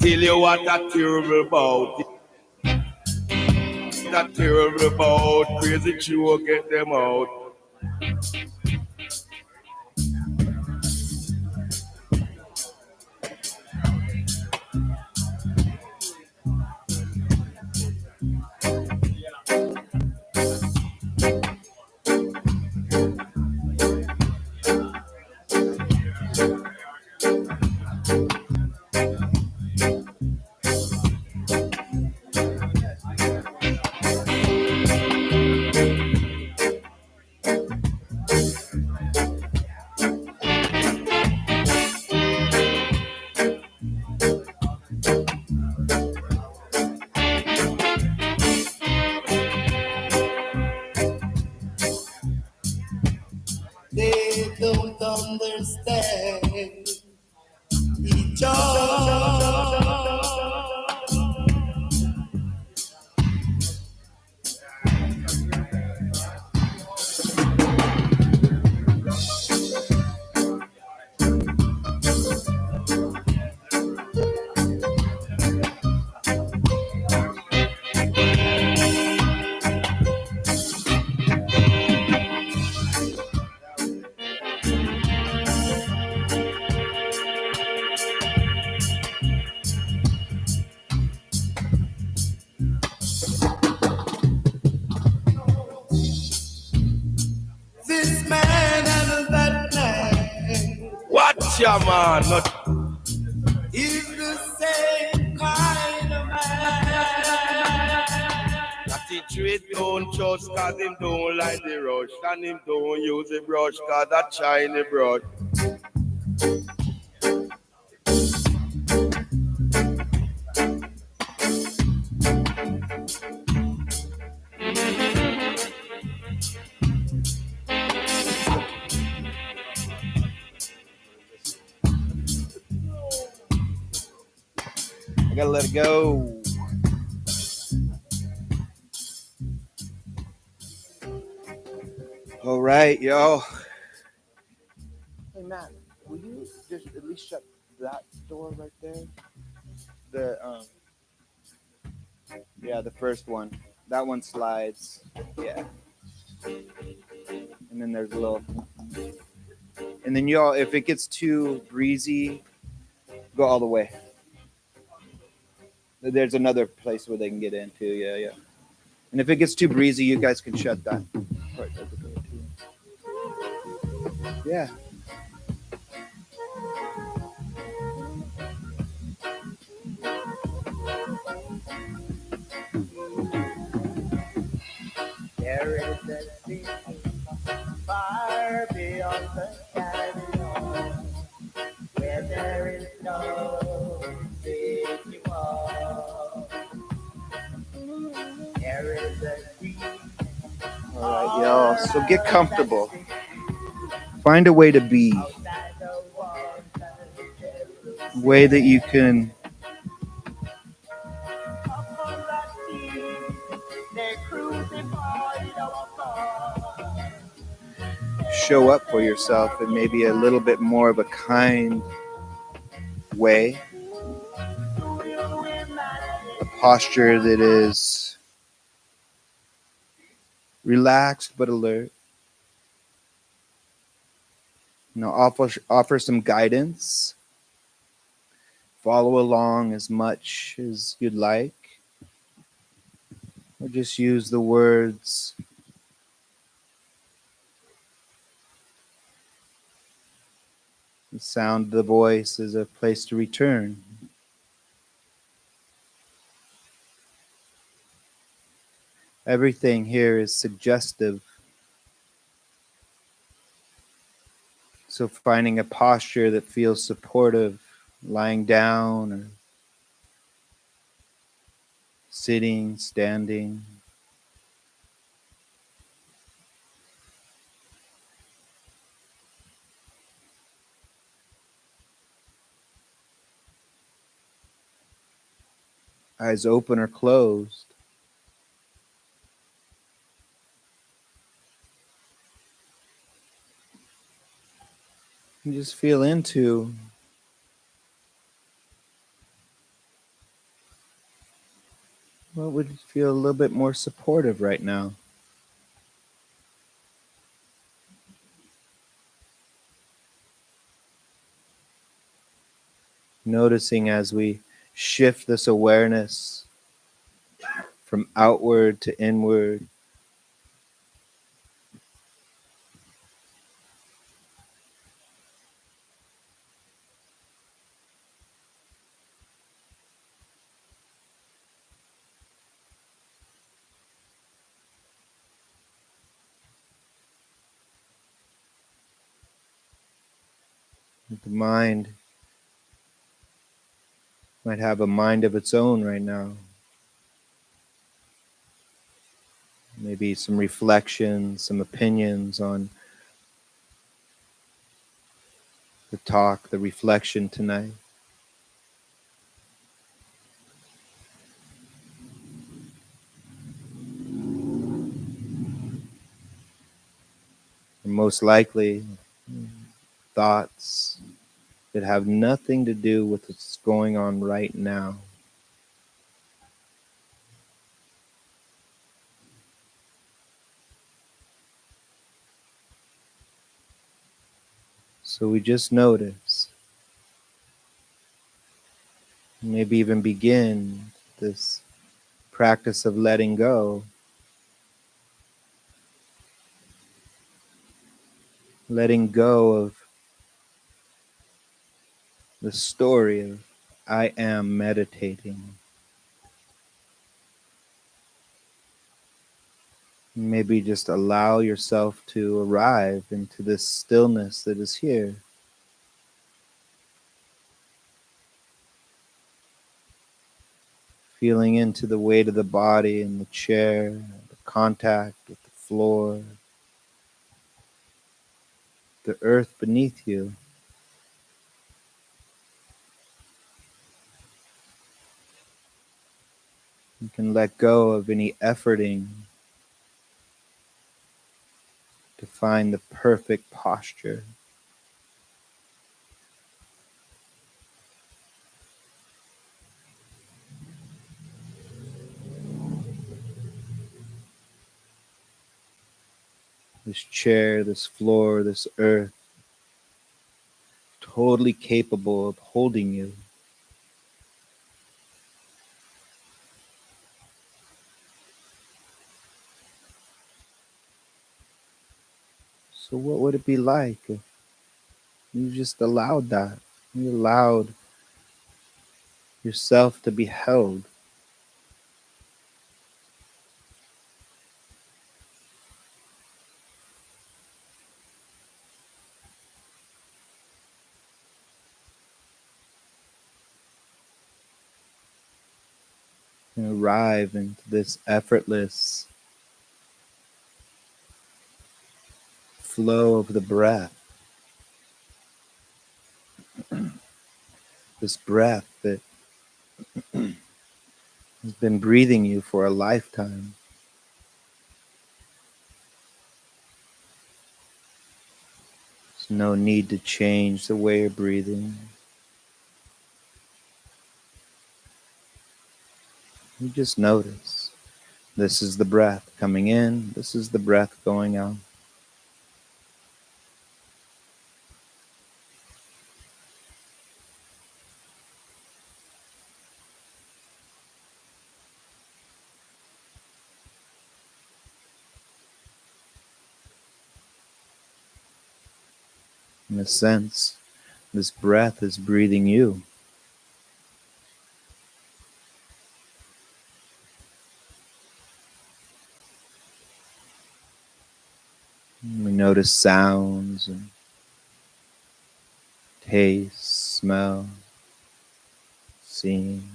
Tell you what a terrible bout. That terrible bout. Crazy Joe, get them out. They don't understand each other. This man and that man. Watch your man, not is the same. don't trust, cause him don't like the rush, and him don't use the brush, cause that shiny brush.
I gotta let it go. All right, y'all. Hey, Matt, will you just at least shut that door right there? Yeah, the first one. That one slides. Yeah. And then there's a little. And then y'all, if it gets too breezy, go all the way. There's another place where they can get into. Yeah, yeah. And if it gets too breezy, you guys can shut that part of the door too. Yeah.
There is a sea far beyond the canyon, where there is no city wall. There is a sea.
All right, y'all. So get comfortable. Find a way to be. A way that you can show up for yourself in maybe a little bit more of a kind way. A posture that is relaxed but alert. Offer some guidance. Follow along as much as you'd like. Or just use the words. The sound of the voice is a place to return. Everything here is suggestive. So finding a posture that feels supportive, lying down or sitting, standing. Eyes open or closed. And just feel into what would feel a little bit more supportive right now. Noticing as we shift this awareness from outward to inward. The mind might have a mind of its own right now. Maybe some reflections, some opinions on the talk, the reflection tonight. And most likely, thoughts that have nothing to do with what's going on right now. So we just notice, maybe even begin this practice of letting go. Letting go of the story of I am meditating. Maybe just allow yourself to arrive into this stillness that is here. Feeling into the weight of the body and the chair, the contact with the floor, the earth beneath you. You can let go of any efforting to find the perfect posture. This chair, this floor, this earth, totally capable of holding you. So what would it be like if you just allowed that? You allowed yourself to be held. And arrive into this effortless flow of the breath. This breath that has been breathing you for a lifetime. There's no need to change the way you're breathing. You just notice. This is the breath coming in. This is the breath going out. In a sense, this breath is breathing you. We notice sounds and taste, smell, seeing.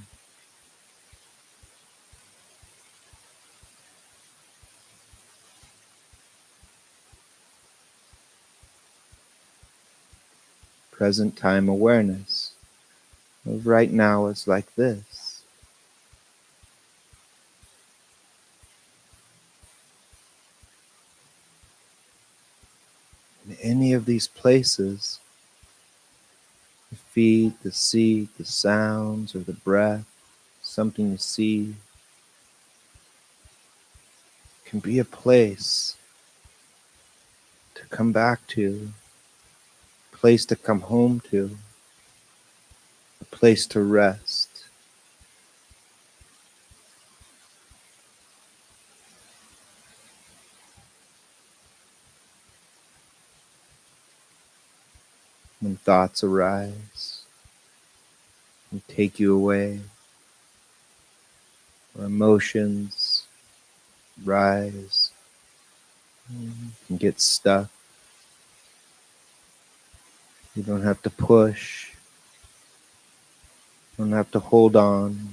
Present time awareness of right now is like this. In any of these places, the feet, the seat, the sounds, or the breath, something you see, can be a place to come back to, a place to come home to, a place to rest. When thoughts arise and take you away, or emotions rise and get stuck, you don't have to push, you don't have to hold on.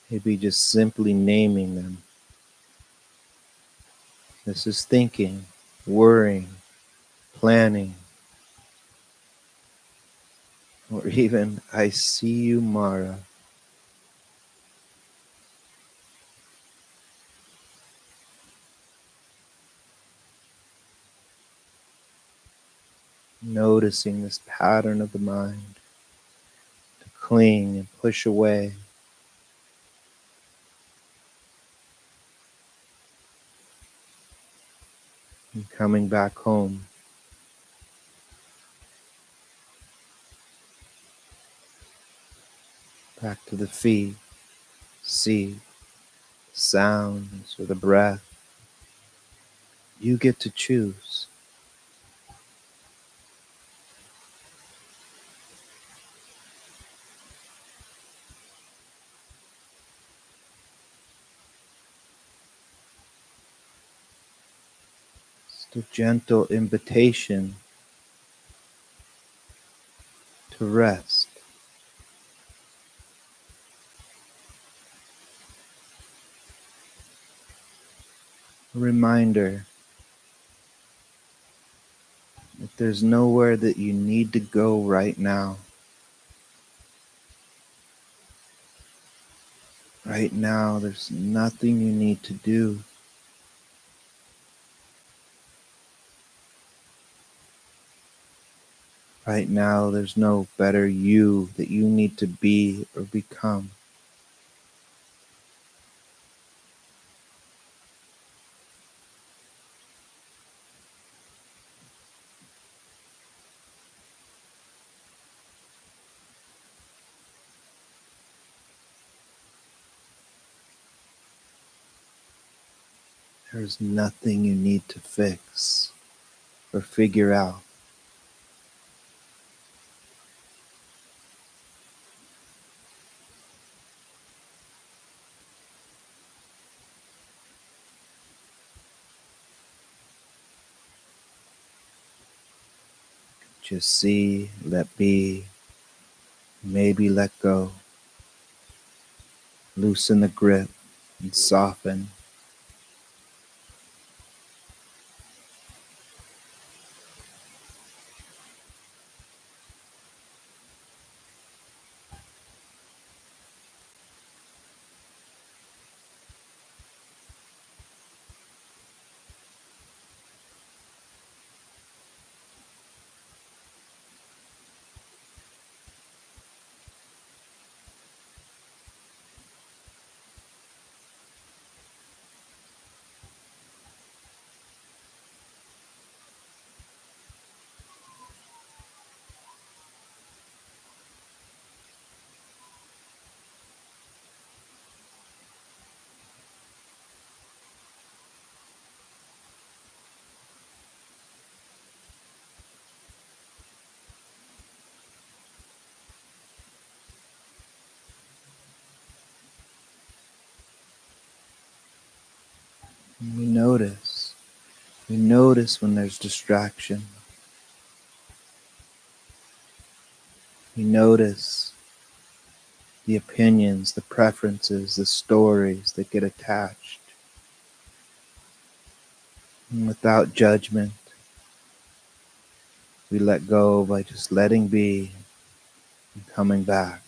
Maybe just simply naming them. This is thinking, worrying, planning, or even, I see you, Mara. Noticing this pattern of the mind to cling and push away. And coming back home. Back to the feet, see, sounds, or the breath. You get to choose. The gentle invitation to rest. A reminder that there's nowhere that you need to go right now. Right now, there's nothing you need to do. Right now, there's no better you that you need to be or become. There's nothing you need to fix or figure out. Just see, let be, maybe let go. Loosen the grip and soften. And we notice. We notice when there's distraction. We notice the opinions, the preferences, the stories that get attached. And without judgment, we let go by just letting be and coming back.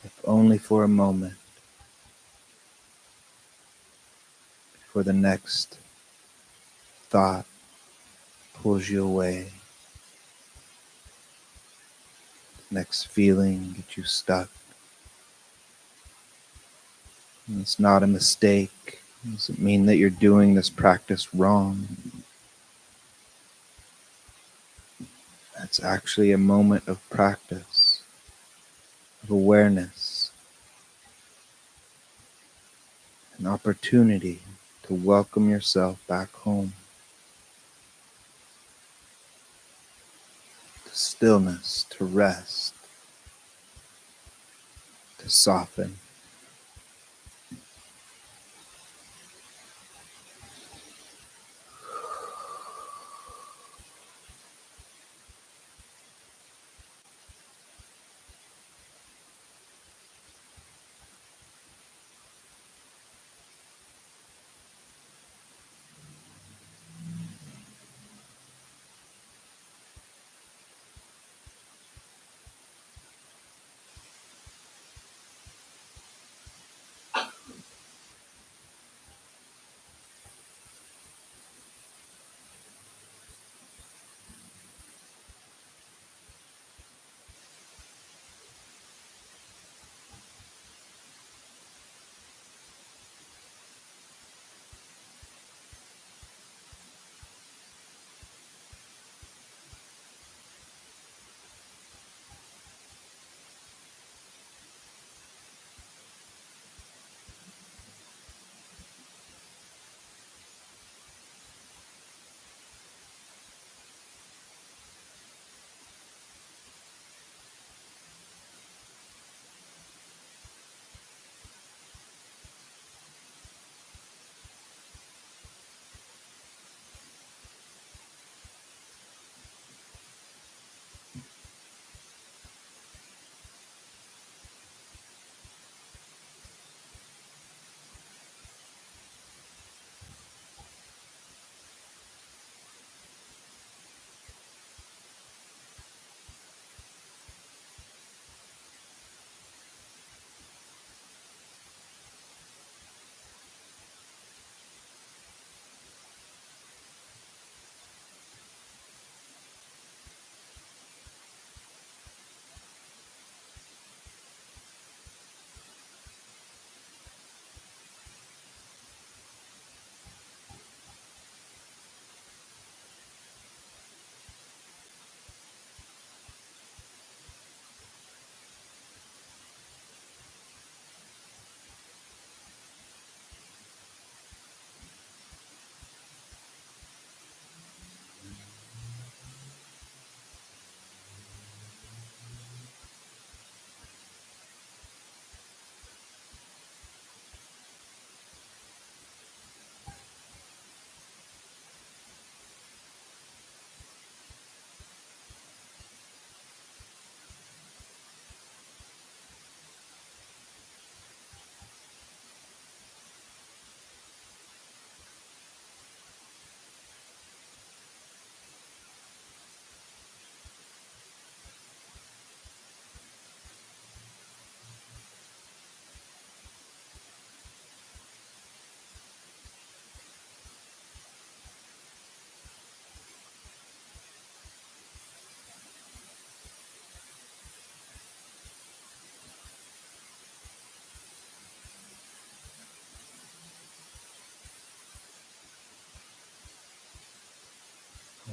If only for a moment, before the next thought pulls you away. The next feeling gets you stuck. And it's not a mistake. It doesn't mean that you're doing this practice wrong. That's actually a moment of practice, of awareness, an opportunity to welcome yourself back home, to stillness, to rest, to soften.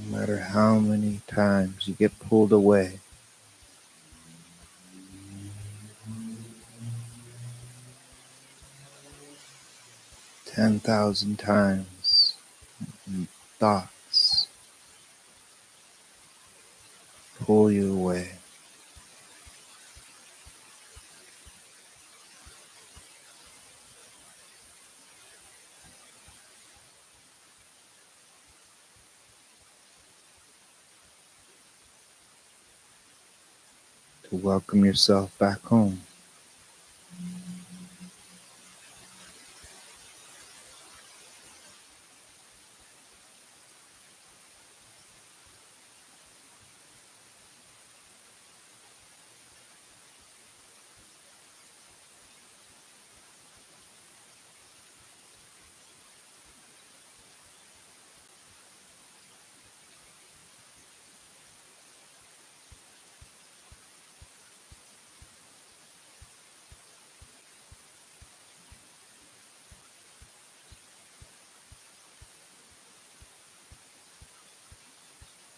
No matter how many times you get pulled away, 10,000 times, thoughts pull you away. To welcome yourself back home.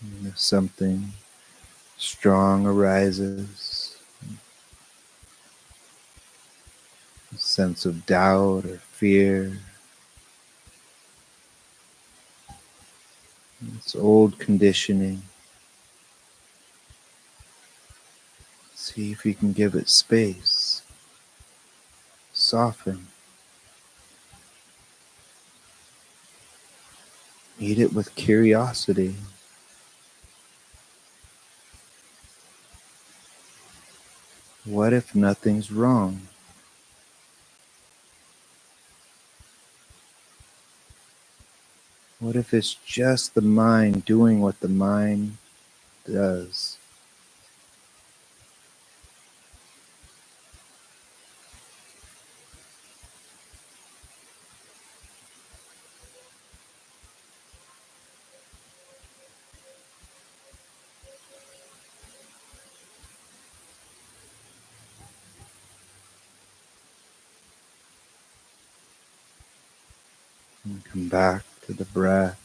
And if something strong arises, a sense of doubt or fear, it's old conditioning. See if you can give it space. Soften. Meet it with curiosity. What if nothing's wrong? What if it's just the mind doing what the mind does? And come back to the breath,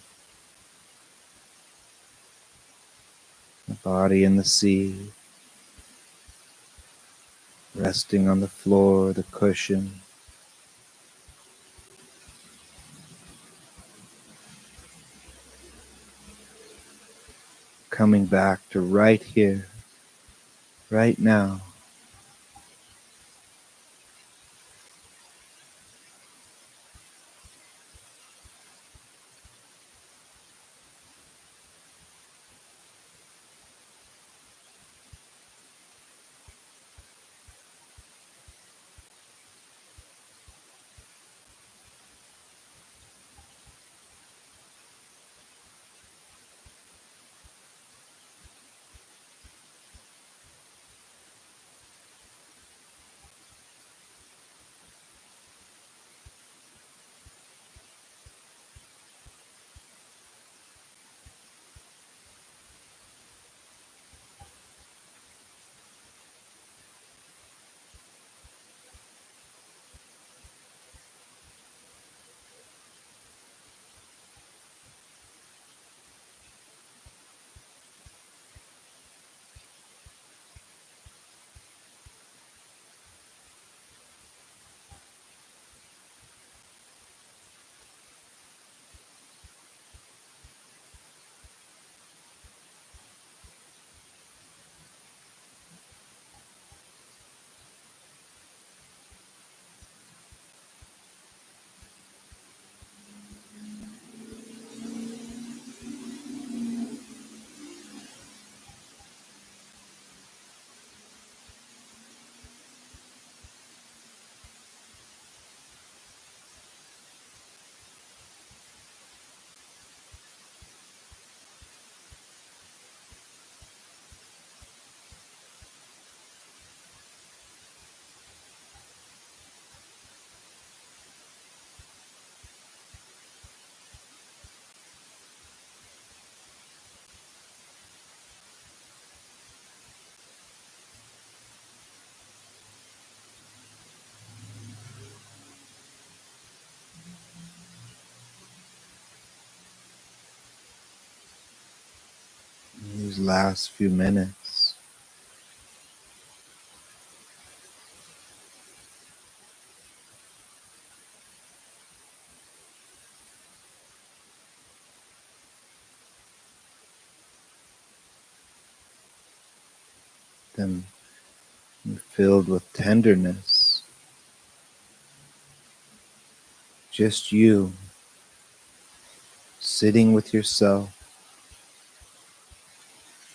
the body and the sea, resting on the floor, the cushion. Coming back to right here, right now. these last few minutes. Them filled with tenderness. Just you, sitting with yourself.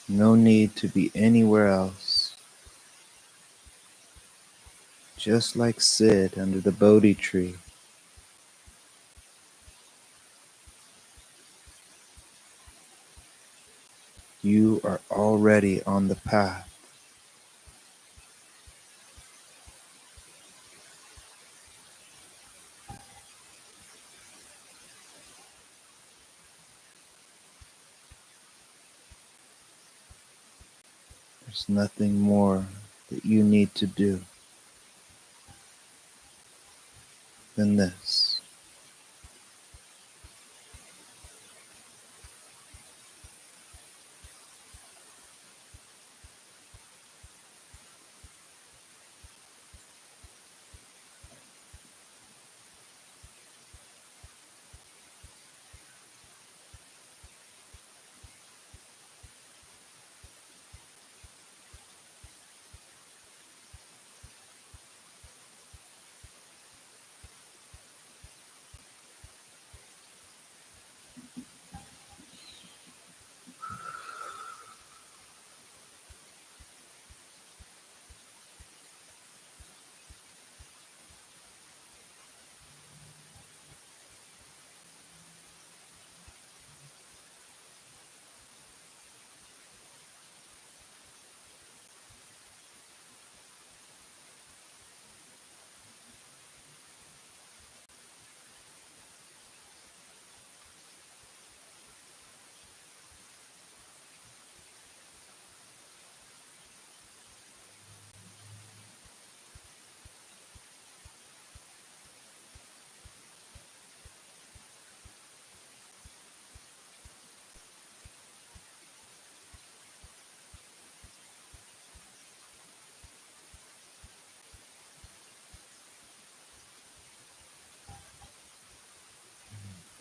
No need to be anywhere else. Just like Sid under the Bodhi tree. You are already on the path. There's nothing more that you need to do than this.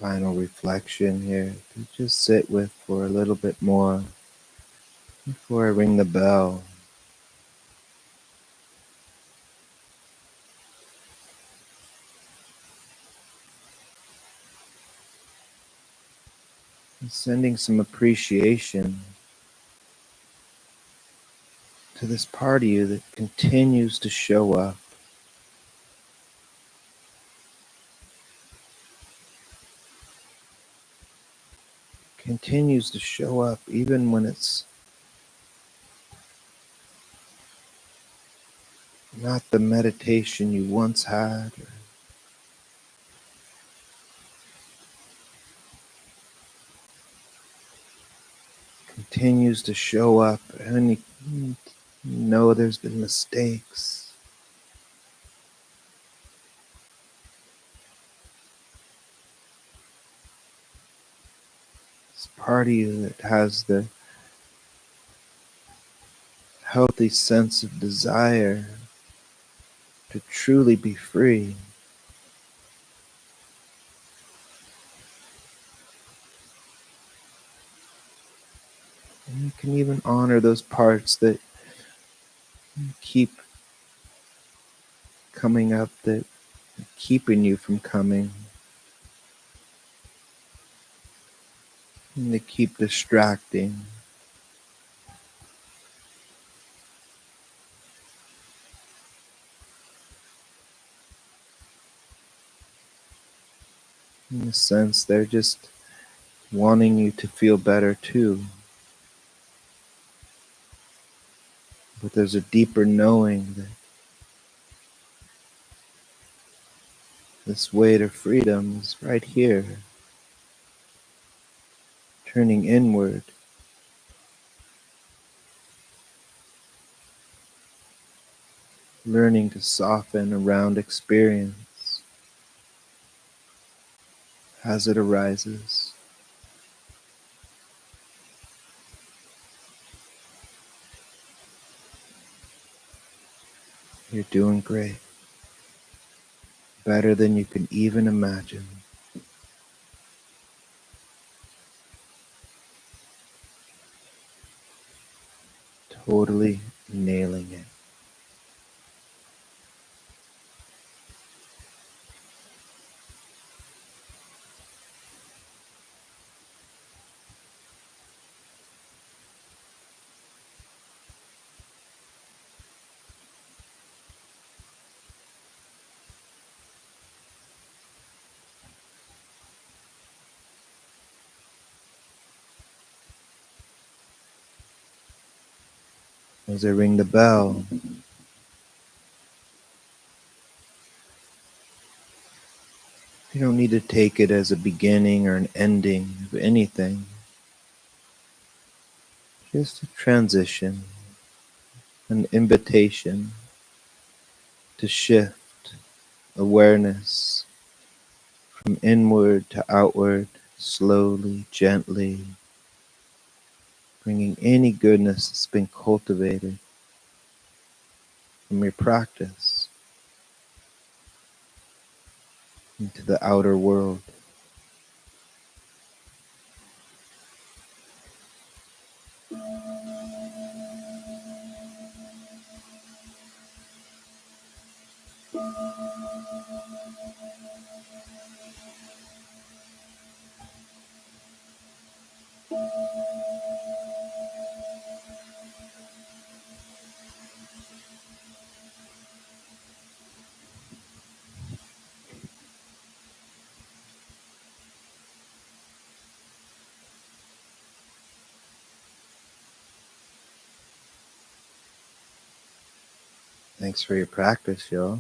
Final reflection here to just sit with for a little bit more before I ring the bell. And sending some appreciation to this part of you that continues to show up. Continues to show up even when it's not the meditation you once had. Or continues to show up and you know there's been mistakes. It's part of you that has the healthy sense of desire to truly be free. And you can even honor those parts that keep coming up, that are keeping you from coming. And they keep distracting. In a sense, they're just wanting you to feel better too. But there's a deeper knowing that this way to freedom is right here, turning inward, learning to soften around experience as it arises. You're doing great. Better than you can even imagine. Totally nailing it. As I ring the bell, you don't need to take it as a beginning or an ending of anything. Just a transition, an invitation to shift awareness from inward to outward, slowly, gently, bringing any goodness that's been cultivated from your practice into the outer world. Thanks for your practice, y'all.